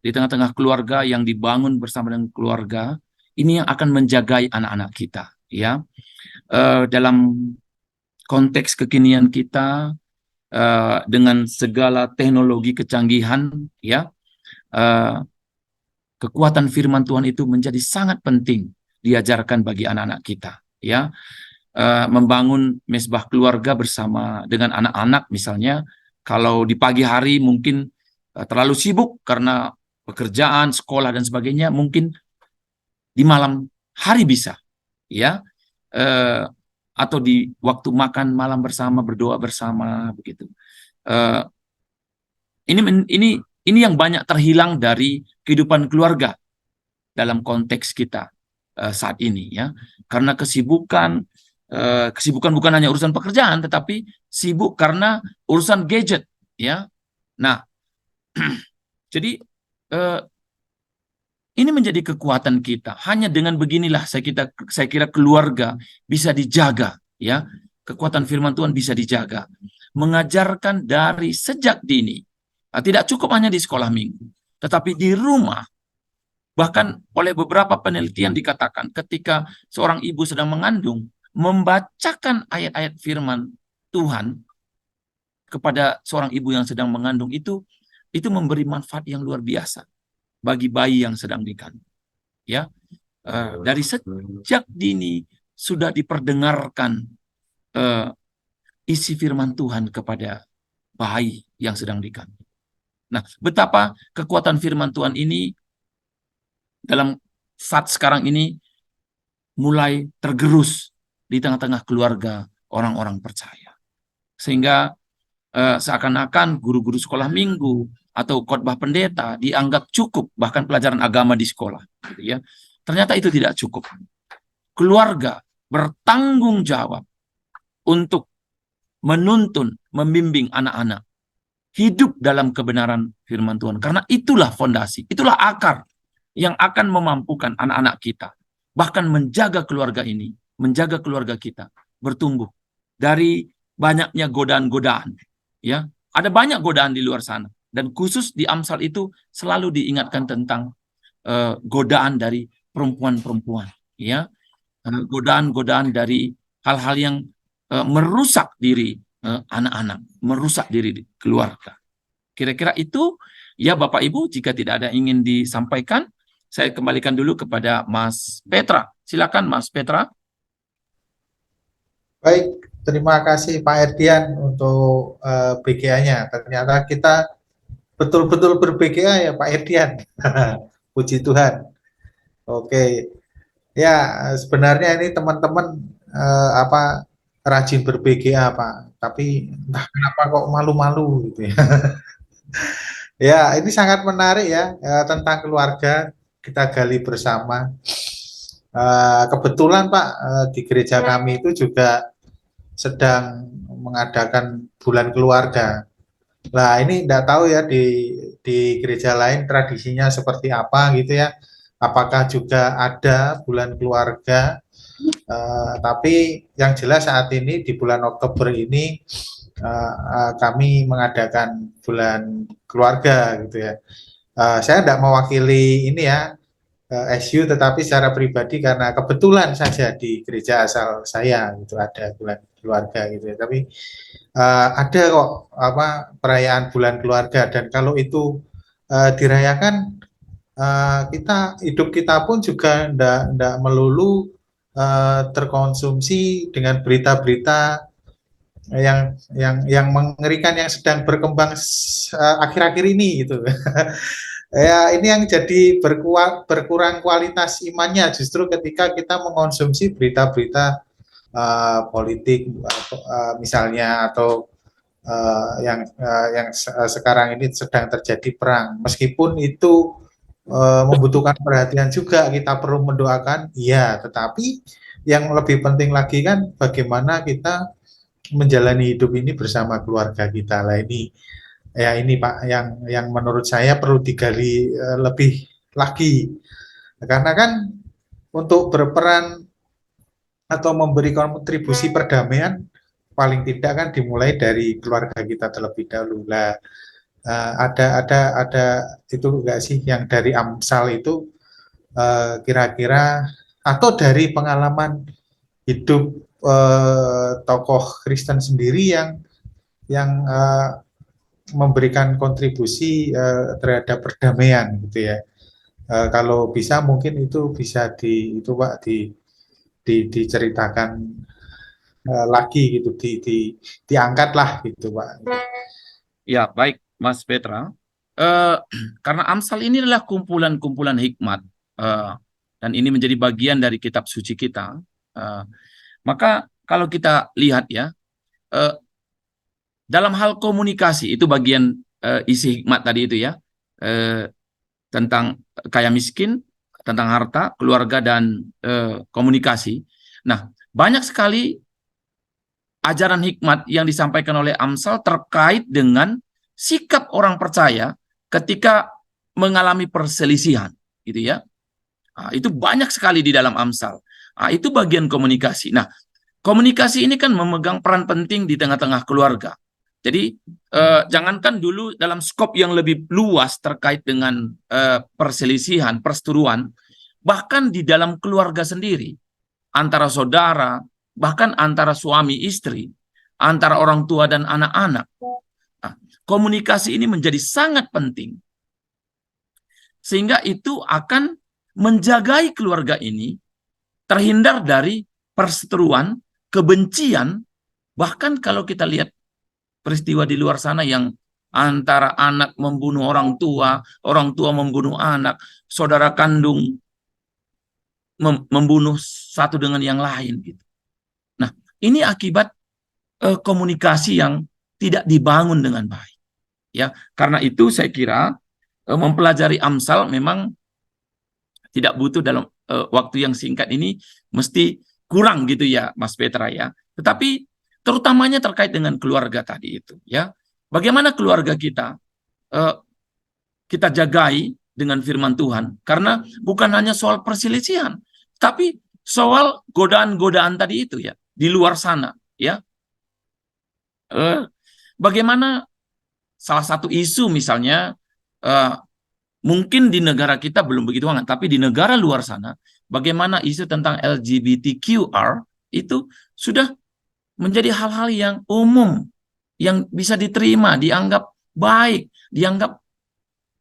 B: di tengah-tengah keluarga yang dibangun bersama dengan keluarga, ini yang akan menjagai anak-anak kita, ya. Dalam konteks kekinian kita, dengan segala teknologi kecanggihan, ya, kekuatan firman Tuhan itu menjadi sangat penting diajarkan bagi anak-anak kita, ya. Membangun mesbah keluarga bersama dengan anak-anak, misalnya kalau di pagi hari mungkin terlalu sibuk karena pekerjaan, sekolah dan sebagainya, mungkin di malam hari bisa, ya, atau di waktu makan malam bersama, berdoa bersama, begitu. Ini yang banyak terhilang dari kehidupan keluarga dalam konteks kita saat ini, ya, karena kesibukan bukan hanya urusan pekerjaan, tetapi sibuk karena urusan gadget, ya. Nah, jadi ini menjadi kekuatan kita. Hanya dengan beginilah saya kira keluarga bisa dijaga, ya. Kekuatan firman Tuhan bisa dijaga. Mengajarkan dari sejak dini. Nah, tidak cukup hanya di sekolah minggu, tetapi di rumah. Bahkan oleh beberapa penelitian dikatakan ketika seorang ibu sedang mengandung, membacakan ayat-ayat firman Tuhan kepada seorang ibu yang sedang mengandung itu memberi manfaat yang luar biasa bagi bayi yang sedang dikandung, ya. Dari sejak dini sudah diperdengarkan isi firman Tuhan kepada bayi yang sedang dikandung. Nah, betapa kekuatan firman Tuhan ini dalam saat sekarang ini mulai tergerus di tengah-tengah keluarga orang-orang percaya, sehingga seakan-akan guru-guru sekolah minggu atau khotbah pendeta dianggap cukup, bahkan pelajaran agama di sekolah, gitu ya. Ternyata itu tidak cukup. Keluarga bertanggung jawab untuk menuntun, membimbing anak-anak hidup dalam kebenaran firman Tuhan, karena itulah fondasi, itulah akar yang akan memampukan anak-anak kita, bahkan menjaga keluarga ini, menjaga keluarga kita bertumbuh dari banyaknya godaan-godaan, ya. Ada banyak godaan di luar sana. Dan khusus di Amsal itu selalu diingatkan tentang godaan dari perempuan-perempuan, ya, godaan-godaan dari hal-hal yang merusak diri anak-anak, merusak diri keluarga. Kira-kira itu, ya Bapak Ibu. Jika tidak ada yang ingin disampaikan, saya kembalikan dulu kepada Mas Petra. Silakan Mas Petra.
A: Baik, terima kasih Pak Erdian untuk BGA-nya. Ternyata kita betul-betul ber-BGA ya Pak Erdian. Puji Tuhan. Oke. Ya, sebenarnya ini teman-teman rajin ber-BGA Pak. Tapi entah kenapa kok malu-malu gitu ya. Ya, ini sangat menarik ya, tentang keluarga kita gali bersama. Kebetulan Pak, di gereja kami itu juga sedang mengadakan bulan keluarga. Nah, ini enggak tahu ya di gereja lain tradisinya seperti apa gitu ya. Apakah juga ada bulan keluarga? Tapi yang jelas saat ini di bulan Oktober ini kami mengadakan bulan keluarga gitu ya. Saya tidak mewakili ini ya SU, tetapi secara pribadi karena kebetulan saja di gereja asal saya itu ada bulan keluarga gitu ya. Tapi ada kok perayaan bulan keluarga, dan kalau itu dirayakan, hidup kita pun juga ndak melulu terkonsumsi dengan berita-berita yang mengerikan yang sedang berkembang akhir-akhir ini gitu. Ya, ini yang jadi berkurang kualitas imannya justru ketika kita mengkonsumsi berita-berita politik misalnya, atau yang sekarang ini sedang terjadi perang. Meskipun itu membutuhkan perhatian juga, kita perlu mendoakan, iya, tetapi yang lebih penting lagi kan bagaimana kita menjalani hidup ini bersama keluarga kita. Lah ini ya ini Pak yang menurut saya perlu digali lebih lagi. Karena kan untuk berperan atau memberi kontribusi perdamaian paling tidak kan dimulai dari keluarga kita terlebih dahulu. Lah ada itu enggak sih yang dari Amsal itu kira-kira atau dari pengalaman hidup tokoh Kristen sendiri yang memberikan kontribusi terhadap perdamaian gitu ya. Kalau bisa mungkin itu bisa itu Pak diceritakan lagi gitu, diangkat lah gitu Pak.
B: Ya, baik Mas Petra. Karena Amsal ini adalah kumpulan-kumpulan hikmat, dan ini menjadi bagian dari kitab suci kita. Maka kalau kita lihat ya, dalam hal komunikasi itu bagian isi hikmat tadi itu ya, tentang kaya miskin, tentang harta, keluarga dan komunikasi. Nah, banyak sekali ajaran hikmat yang disampaikan oleh Amsal terkait dengan sikap orang percaya ketika mengalami perselisihan, gitu ya. Nah, itu banyak sekali di dalam Amsal. Nah, itu bagian komunikasi. Nah, komunikasi ini kan memegang peran penting di tengah-tengah keluarga. Jadi jangankan dulu dalam skop yang lebih luas terkait dengan perselisihan, perseteruan, bahkan di dalam keluarga sendiri, antara saudara, bahkan antara suami istri, antara orang tua dan anak-anak. Nah, komunikasi ini menjadi sangat penting. Sehingga itu akan menjagai keluarga ini terhindar dari perseteruan, kebencian, bahkan kalau kita lihat peristiwa di luar sana yang antara anak membunuh orang tua membunuh anak, saudara kandung membunuh satu dengan yang lain gitu. Nah, ini akibat komunikasi yang tidak dibangun dengan baik. Ya, karena itu saya kira mempelajari Amsal memang tidak butuh dalam waktu yang singkat ini, mesti kurang gitu ya Mas Petra ya. Tetapi terutamanya terkait dengan keluarga tadi itu ya. Bagaimana keluarga kita kita jagai dengan firman Tuhan, karena bukan hanya soal perselisihan, tapi soal godaan-godaan tadi itu ya di luar sana ya. Bagaimana salah satu isu misalnya mungkin di negara kita belum begitu hangat, tapi di negara luar sana bagaimana isu tentang LGBTQR itu sudah menjadi hal-hal yang umum, yang bisa diterima, dianggap baik, dianggap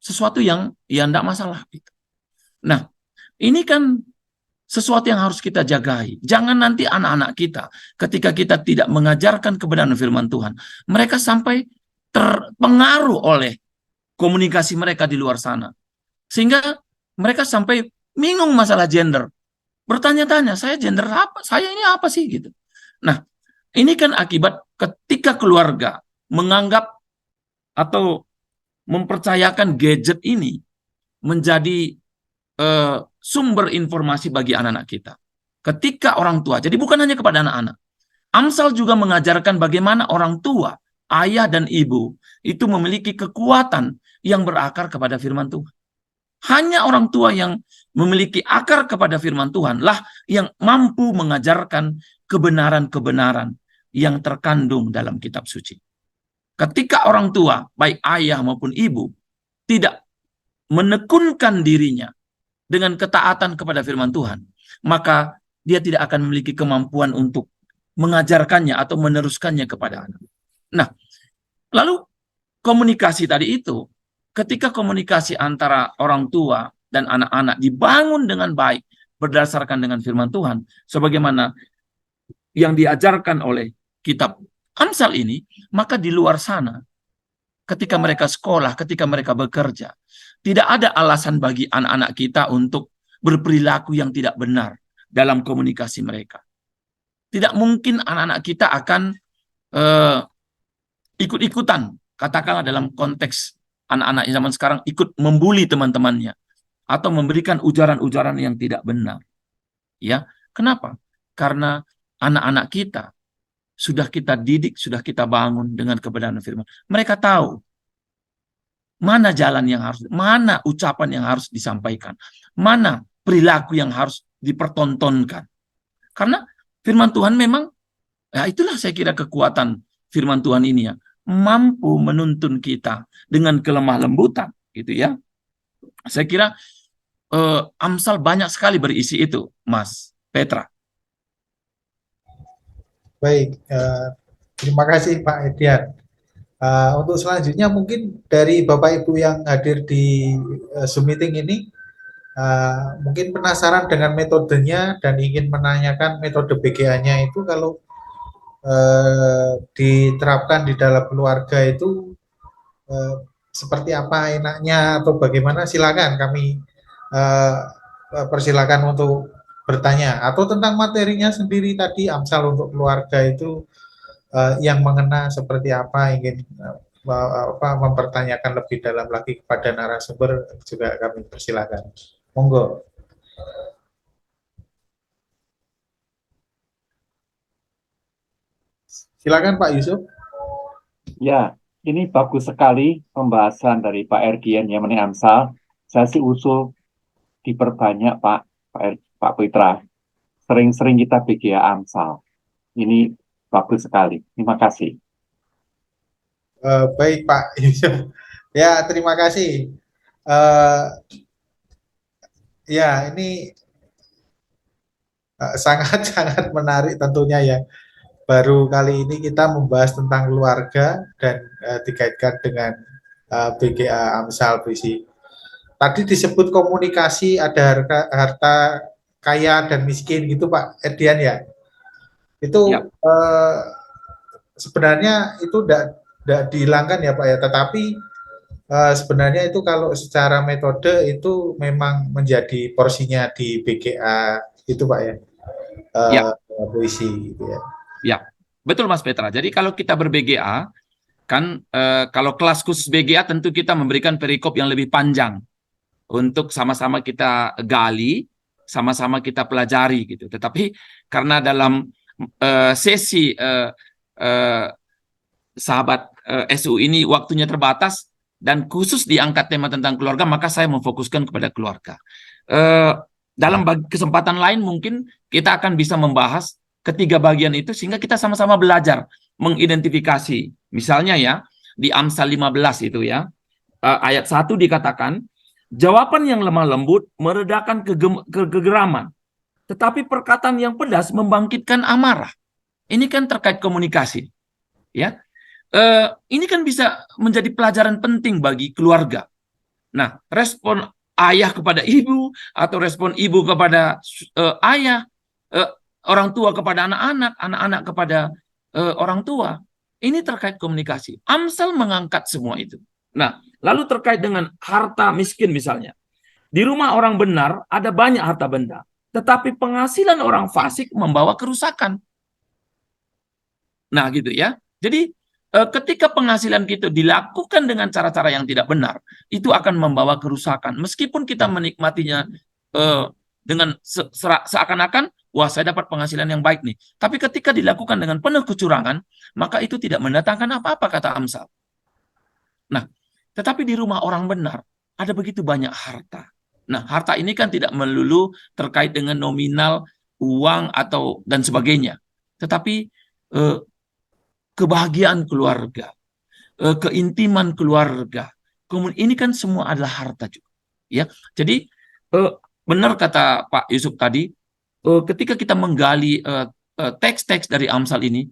B: sesuatu yang ya tidak masalah. Nah, ini kan sesuatu yang harus kita jagai. Jangan nanti anak-anak kita, ketika kita tidak mengajarkan kebenaran firman Tuhan, mereka sampai terpengaruh oleh komunikasi mereka di luar sana. Sehingga mereka sampai bingung masalah gender. Bertanya-tanya, saya gender apa? Saya ini apa sih? Gitu. Nah, ini kan akibat ketika keluarga menganggap atau mempercayakan gadget ini menjadi sumber informasi bagi anak-anak kita. Ketika orang tua, jadi bukan hanya kepada anak-anak. Amsal juga mengajarkan bagaimana orang tua, ayah dan ibu, itu memiliki kekuatan yang berakar kepada firman Tuhan. Hanya orang tua yang memiliki akar kepada firman Tuhan lah yang mampu mengajarkan kebenaran-kebenaran yang terkandung dalam kitab suci. Ketika orang tua, baik ayah maupun ibu, tidak menekunkan dirinya dengan ketaatan kepada firman Tuhan, maka dia tidak akan memiliki kemampuan untuk mengajarkannya atau meneruskannya kepada anak. Nah, lalu komunikasi tadi itu, ketika komunikasi antara orang tua dan anak-anak dibangun dengan baik, berdasarkan dengan firman Tuhan, sebagaimana yang diajarkan oleh kitab Amsal ini, maka di luar sana, ketika mereka sekolah, ketika mereka bekerja, tidak ada alasan bagi anak-anak kita untuk berperilaku yang tidak benar dalam komunikasi mereka. Tidak mungkin anak-anak kita akan ikut-ikutan, katakanlah dalam konteks anak-anak zaman sekarang ikut membuli teman-temannya, atau memberikan ujaran-ujaran yang tidak benar. Ya, kenapa? Karena anak-anak kita sudah kita didik, sudah kita bangun dengan kebenaran firman. Mereka tahu mana jalan yang harus, mana ucapan yang harus disampaikan, mana perilaku yang harus dipertontonkan. Karena firman Tuhan memang, ya itulah saya kira kekuatan firman Tuhan ini ya, mampu menuntun kita dengan kelemah lembutan, gitu ya. Saya kira Amsal banyak sekali berisi itu, Mas Petra.
A: Baik, terima kasih Pak Edian. Untuk selanjutnya mungkin dari Bapak Ibu yang hadir di Zoom meeting ini, mungkin penasaran dengan metodenya dan ingin menanyakan metode BGA-nya itu kalau diterapkan di dalam keluarga itu seperti apa enaknya atau bagaimana, silakan kami persilakan untuk bertanya, atau tentang materinya sendiri tadi Amsal untuk keluarga itu yang mengena seperti apa, ingin mempertanyakan lebih dalam lagi kepada narasumber juga kami persilakan. Monggo. Silakan Pak Yusuf.
G: Ya, ini bagus sekali pembahasan dari Pak Erdian yang mengenai Amsal. Saya sih usul diperbanyak Pak Petra. Sering-sering kita BGA Amsal. Ini bagus sekali. Terima kasih.
A: Baik Pak Yusuf. Ya, terima kasih. Ya, ini sangat-sangat menarik tentunya ya. Baru kali ini kita membahas tentang keluarga dan dikaitkan dengan BGA Amsal berisi. Tadi disebut komunikasi, ada harta kaya dan miskin gitu Pak Edian ya. Itu
B: Ya.
A: Sebenarnya itu tidak dihilangkan ya Pak ya, tetapi sebenarnya itu kalau secara metode itu memang menjadi porsinya di BGA itu Pak ya,
B: Ya.
A: puisi gitu ya.
B: Ya, betul Mas Petra. Jadi kalau kita ber-BGA, kan kalau kelas khusus BGA tentu kita memberikan perikop yang lebih panjang untuk sama-sama kita gali, sama-sama kita pelajari gitu. Tetapi karena dalam sesi sahabat SU ini waktunya terbatas dan khusus diangkat tema tentang keluarga, maka saya memfokuskan kepada keluarga. Dalam kesempatan lain mungkin kita akan bisa membahas ketiga bagian itu sehingga kita sama-sama belajar mengidentifikasi. Misalnya ya, di Amsal 15 itu ya, ayat 1 dikatakan, jawaban yang lemah lembut meredakan kegeraman, tetapi perkataan yang pedas membangkitkan amarah. Ini kan terkait komunikasi. Ya, ini kan bisa menjadi pelajaran penting bagi keluarga. Nah, respon ayah kepada ibu atau respon ibu kepada ayah, orang tua kepada anak-anak, anak-anak kepada orang tua. Ini terkait komunikasi. Amsal mengangkat semua itu. Nah, lalu terkait dengan harta miskin misalnya. Di rumah orang benar ada banyak harta benda, tetapi penghasilan orang fasik membawa kerusakan. Nah, gitu ya. Jadi ketika penghasilan kita dilakukan dengan cara-cara yang tidak benar, itu akan membawa kerusakan. Meskipun kita menikmatinya dengan seakan-akan, wah saya dapat penghasilan yang baik nih. Tapi ketika dilakukan dengan penuh kecurangan, maka itu tidak mendatangkan apa-apa, kata Amsal. Nah, tetapi di rumah orang benar, ada begitu banyak harta. Nah, harta ini kan tidak melulu terkait dengan nominal, uang, atau dan sebagainya. Tetapi kebahagiaan keluarga, keintiman keluarga, ini kan semua adalah harta juga. Ya, jadi benar kata Pak Yusuf tadi, ketika kita menggali teks-teks dari Amsal ini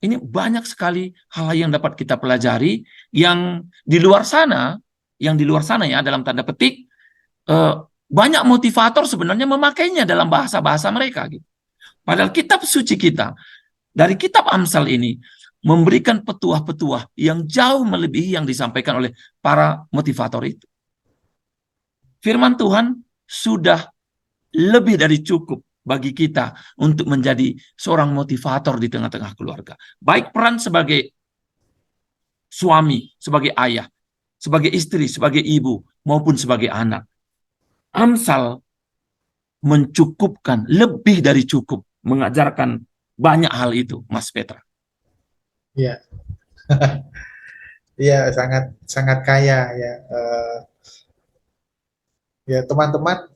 B: banyak sekali hal yang dapat kita pelajari yang di luar sana ya dalam tanda petik banyak motivator sebenarnya memakainya dalam bahasa-bahasa mereka gitu. Padahal kitab suci kita dari kitab Amsal ini memberikan petuah-petuah yang jauh melebihi yang disampaikan oleh para motivator itu. Firman Tuhan sudah lebih dari cukup bagi kita untuk menjadi seorang motivator di tengah-tengah keluarga. Baik peran sebagai suami, sebagai ayah, sebagai istri, sebagai ibu, maupun sebagai anak. Amsal mencukupkan, lebih dari cukup, mengajarkan banyak hal itu, Mas Petra.
A: Iya, iya sangat sangat kaya ya. Ya teman-teman,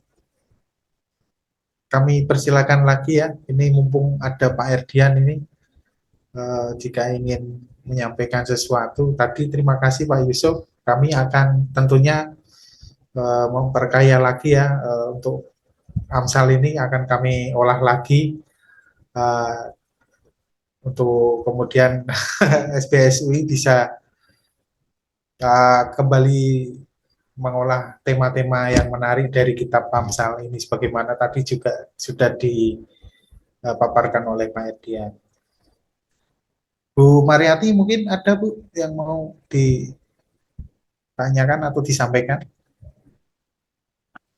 A: kami persilakan lagi ya. Ini mumpung ada Pak Erdian ini, jika ingin menyampaikan sesuatu. Tadi terima kasih Pak Yusuf. Kami akan tentunya memperkaya lagi ya untuk Amsal ini akan kami olah lagi untuk kemudian SBSUI bisa kembali mengolah tema-tema yang menarik dari kitab Amsal ini sebagaimana tadi juga sudah dipaparkan oleh Pak Edian. Bu Mariati mungkin ada Bu yang mau ditanyakan atau disampaikan?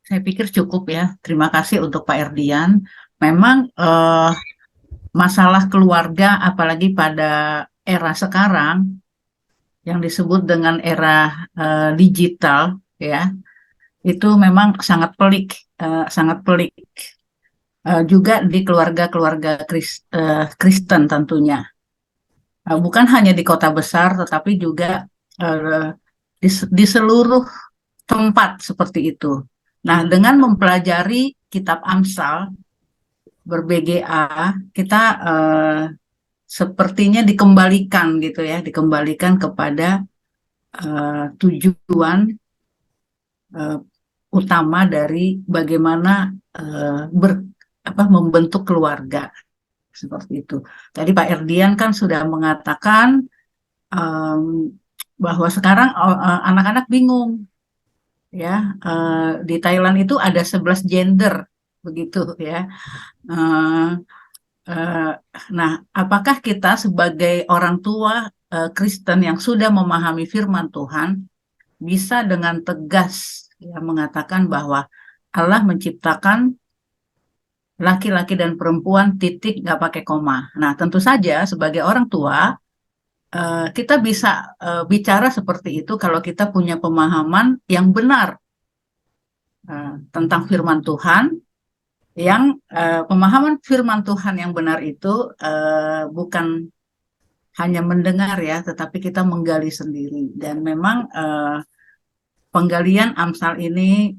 H: Saya pikir cukup ya. Terima kasih untuk Pak Erdian. Memang masalah keluarga, apalagi pada era sekarang yang disebut dengan era digital, ya, itu memang sangat pelik, sangat pelik. Juga di keluarga-keluarga Kristen tentunya. Bukan hanya di kota besar, tetapi juga di seluruh tempat seperti itu. Nah, dengan mempelajari kitab Amsal ber-BGA, kita sepertinya dikembalikan gitu ya, dikembalikan kepada tujuan utama dari bagaimana membentuk keluarga seperti itu. Tadi Pak Erdian kan sudah mengatakan bahwa sekarang anak-anak bingung. Ya, di Thailand itu ada 11 gender begitu ya. Nah, apakah kita sebagai orang tua Kristen yang sudah memahami firman Tuhan bisa dengan tegas ya, mengatakan bahwa Allah menciptakan laki-laki dan perempuan titik nggak pakai koma. Nah, tentu saja sebagai orang tua kita bisa bicara seperti itu kalau kita punya pemahaman yang benar tentang firman Tuhan, yang pemahaman firman Tuhan yang benar itu bukan hanya mendengar ya, tetapi kita menggali sendiri. Dan memang penggalian Amsal ini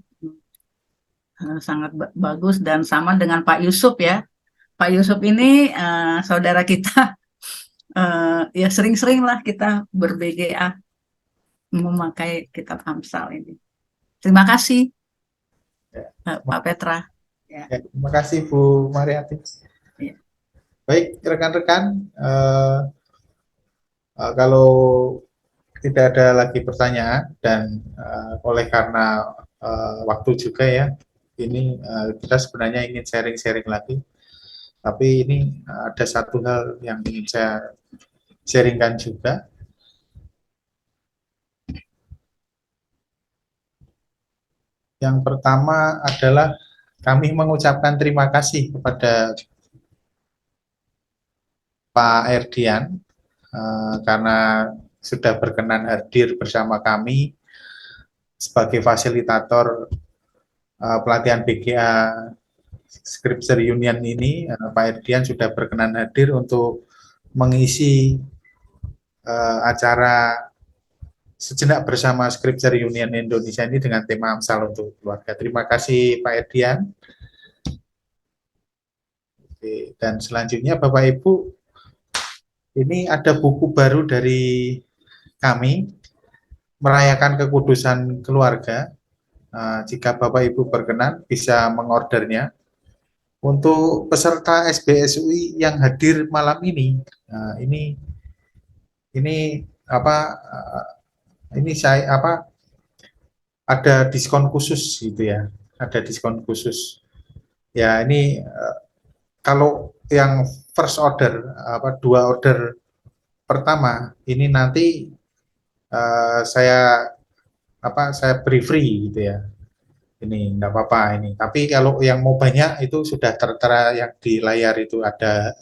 H: sangat bagus dan sama dengan Pak Yusuf ya. Pak Yusuf ini saudara kita. Ya sering-sering lah kita ber-BGA memakai kitab Amsal ini. Terima kasih Pak Petra.
A: Ya, terima kasih Bu Mariati. Ya. Baik rekan-rekan, kalau tidak ada lagi pertanyaan dan oleh karena waktu juga ya, ini kita sebenarnya ingin sharing-sharing lagi. Tapi ini ada satu hal yang ingin saya sharingkan juga. Yang pertama adalah kami mengucapkan terima kasih kepada Pak Erdian karena sudah berkenan hadir bersama kami sebagai fasilitator pelatihan BGA Scripture Union ini. Pak Erdian sudah berkenan hadir untuk mengisi acara sejenak bersama Scripture Union Indonesia ini dengan tema Amsal untuk keluarga. Terima kasih Pak Erdian. Oke, dan selanjutnya Bapak Ibu, ini ada buku baru dari kami, Merayakan Kekudusan Keluarga. Jika Bapak Ibu berkenan bisa mengordernya. Untuk peserta SBSUI yang hadir malam ini, ada diskon khusus gitu ya, ada diskon khusus. Ya ini kalau yang first order, 2 order pertama ini nanti saya beri free gitu ya. Ini enggak apa-apa ini. Tapi kalau yang mau banyak itu sudah tertera yang di layar itu ada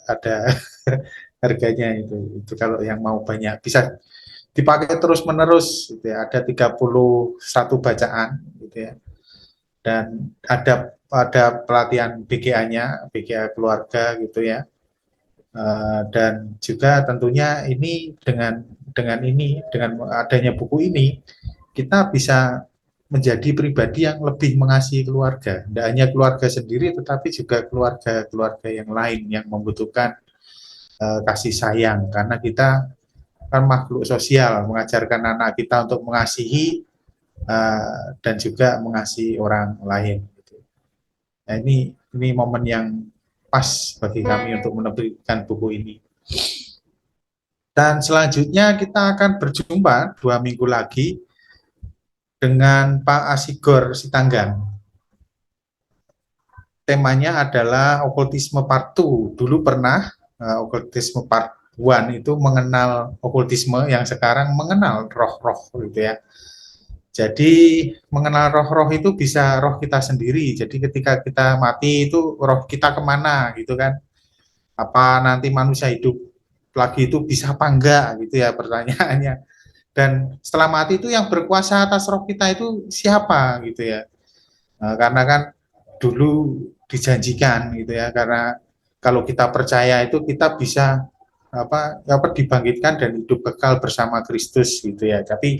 A: harganya itu. Itu kalau yang mau banyak bisa dipakai terus-menerus gitu ya. Ada 31 bacaan gitu ya. dan ada pelatihan BGA-nya, BGA keluarga gitu ya. Dan juga tentunya ini dengan adanya buku ini kita bisa menjadi pribadi yang lebih mengasihi keluarga, tidak hanya keluarga sendiri tetapi juga keluarga-keluarga yang lain yang membutuhkan kasih sayang, karena kita kan makhluk sosial, mengajarkan anak kita untuk mengasihi dan juga mengasihi orang lain. Nah, ini momen yang pas bagi kami untuk menerbitkan buku ini. Dan selanjutnya kita akan berjumpa 2 minggu lagi dengan Pak Asigor Sitanggang. Temanya adalah okultisme part 2. Dulu pernah okultisme part 1 itu mengenal okultisme, yang sekarang mengenal roh-roh gitu ya. Jadi mengenal roh-roh itu bisa roh kita sendiri. Jadi ketika kita mati itu roh kita kemana gitu kan? Apa nanti manusia hidup lagi itu bisa apa enggak gitu ya pertanyaannya. Dan setelah mati itu yang berkuasa atas roh kita itu siapa gitu ya? Karena kan dulu dijanjikan gitu ya, karena kalau kita percaya itu kita bisa apa dibangkitkan dan hidup kekal bersama Kristus gitu ya. Tapi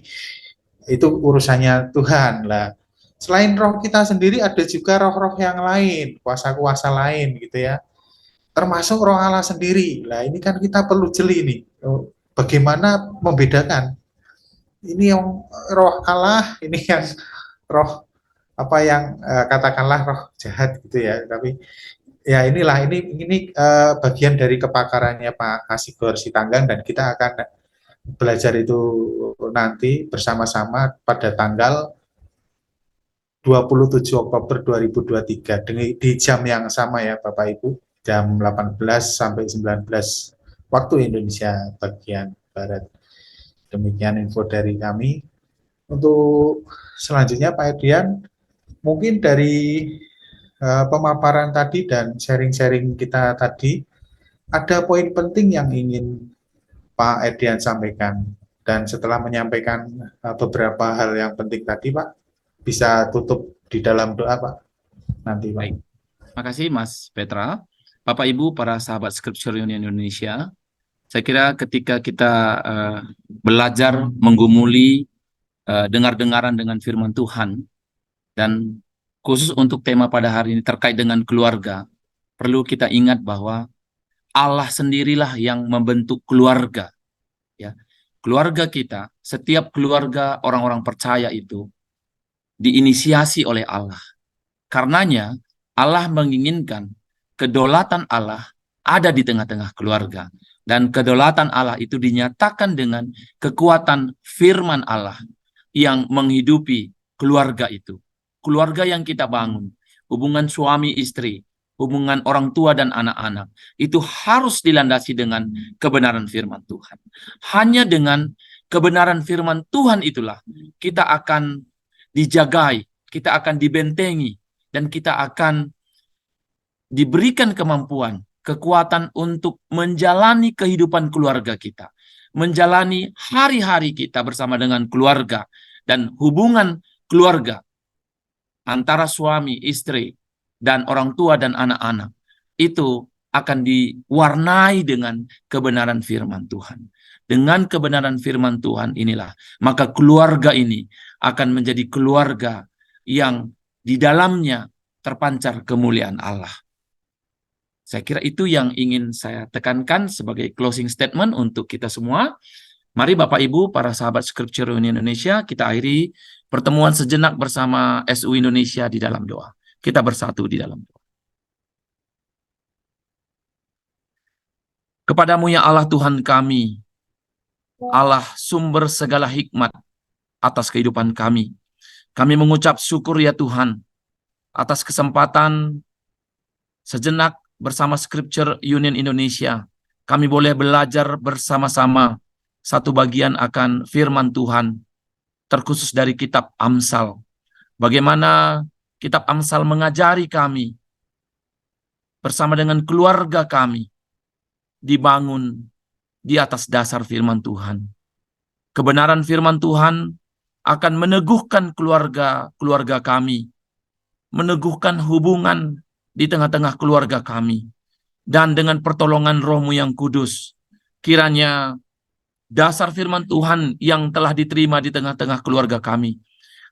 A: itu urusannya Tuhan lah. Selain roh kita sendiri ada juga roh-roh yang lain, kuasa-kuasa lain gitu ya. Termasuk roh Allah sendiri. Lah ini kan kita perlu jeli nih. Bagaimana membedakan ini yang roh Allah, ini yang roh apa yang katakanlah roh jahat gitu ya. Tapi ya inilah ini bagian dari kepakarannya Pak Asigor Sitanggang, dan kita akan belajar itu nanti bersama-sama pada tanggal 27 Oktober 2023 di jam yang sama ya Bapak Ibu, jam 18 sampai 19 waktu Indonesia bagian Barat. Demikian info dari kami. Untuk selanjutnya Pak Edian, mungkin dari pemaparan tadi dan sharing-sharing kita tadi, ada poin penting yang ingin Pak Edian sampaikan. Dan setelah menyampaikan beberapa hal yang penting tadi, Pak, bisa tutup di dalam doa, Pak. Nanti, Pak.
B: Baik. Terima kasih, Mas Petra. Bapak, Ibu, para sahabat Scripture Union Indonesia, saya kira ketika kita belajar menggumuli dengar-dengaran dengan firman Tuhan, dan khusus untuk tema pada hari ini terkait dengan keluarga, perlu kita ingat bahwa Allah sendirilah yang membentuk keluarga. Ya, keluarga kita, setiap keluarga orang-orang percaya itu diinisiasi oleh Allah. Karenanya Allah menginginkan kedaulatan Allah ada di tengah-tengah keluarga. Dan kedaulatan Allah itu dinyatakan dengan kekuatan firman Allah yang menghidupi keluarga itu. Keluarga yang kita bangun, hubungan suami istri, hubungan orang tua dan anak-anak, itu harus dilandasi dengan kebenaran firman Tuhan. Hanya dengan kebenaran firman Tuhan itulah kita akan dijagai, kita akan dibentengi, dan kita akan diberikan kemampuan, kekuatan untuk menjalani kehidupan keluarga kita, menjalani hari-hari kita bersama dengan keluarga, dan hubungan keluarga antara suami, istri, dan orang tua dan anak-anak itu akan diwarnai dengan kebenaran firman Tuhan. Dengan kebenaran firman Tuhan inilah, maka keluarga ini akan menjadi keluarga yang di dalamnya terpancar kemuliaan Allah. Saya kira itu yang ingin saya tekankan sebagai closing statement untuk kita semua. Mari Bapak Ibu, para sahabat Scripture Union Indonesia, kita akhiri pertemuan sejenak bersama SU Indonesia di dalam doa. Kita bersatu di dalam doa. Kepadamu ya Allah Tuhan kami, Allah sumber segala hikmat atas kehidupan kami. Kami mengucap syukur ya Tuhan atas kesempatan sejenak bersama Scripture Union Indonesia. Kami boleh belajar bersama-sama satu bagian akan firman Tuhan, terkhusus dari kitab Amsal. Bagaimana kitab Amsal mengajari kami bersama dengan keluarga kami dibangun di atas dasar firman Tuhan. Kebenaran firman Tuhan akan meneguhkan keluarga kami meneguhkan hubungan di tengah-tengah keluarga kami. Dan dengan pertolongan Roh-Mu yang kudus, kiranya dasar firman Tuhan yang telah diterima di tengah-tengah keluarga kami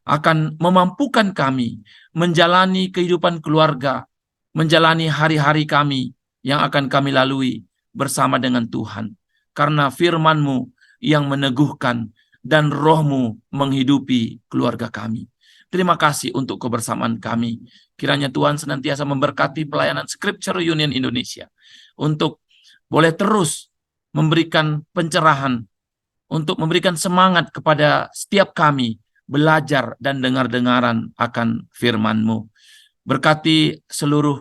B: akan memampukan kami menjalani kehidupan keluarga, menjalani hari-hari kami yang akan kami lalui bersama dengan Tuhan. Karena firman-Mu yang meneguhkan dan Roh-Mu menghidupi keluarga kami. Terima kasih untuk kebersamaan kami. Kiranya Tuhan senantiasa memberkati pelayanan Scripture Union Indonesia untuk boleh terus memberikan pencerahan, untuk memberikan semangat kepada setiap kami belajar dan dengar-dengaran akan firman-Mu. Berkati seluruh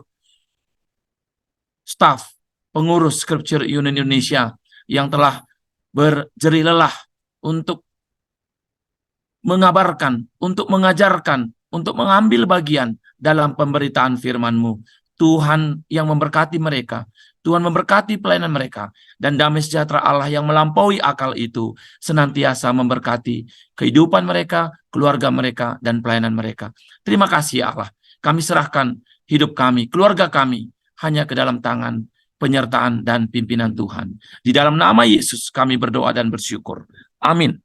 B: staf pengurus Scripture Union Indonesia yang telah berjerih lelah untuk mengabarkan, untuk mengajarkan, untuk mengambil bagian dalam pemberitaan firman-Mu. Tuhan yang memberkati mereka, Tuhan memberkati pelayanan mereka, dan damai sejahtera Allah yang melampaui akal itu senantiasa memberkati kehidupan mereka, keluarga mereka, dan pelayanan mereka. Terima kasih ya Allah. Kami serahkan hidup kami, keluarga kami, hanya ke dalam tangan penyertaan dan pimpinan Tuhan. Di dalam nama Yesus kami berdoa dan bersyukur. Amin.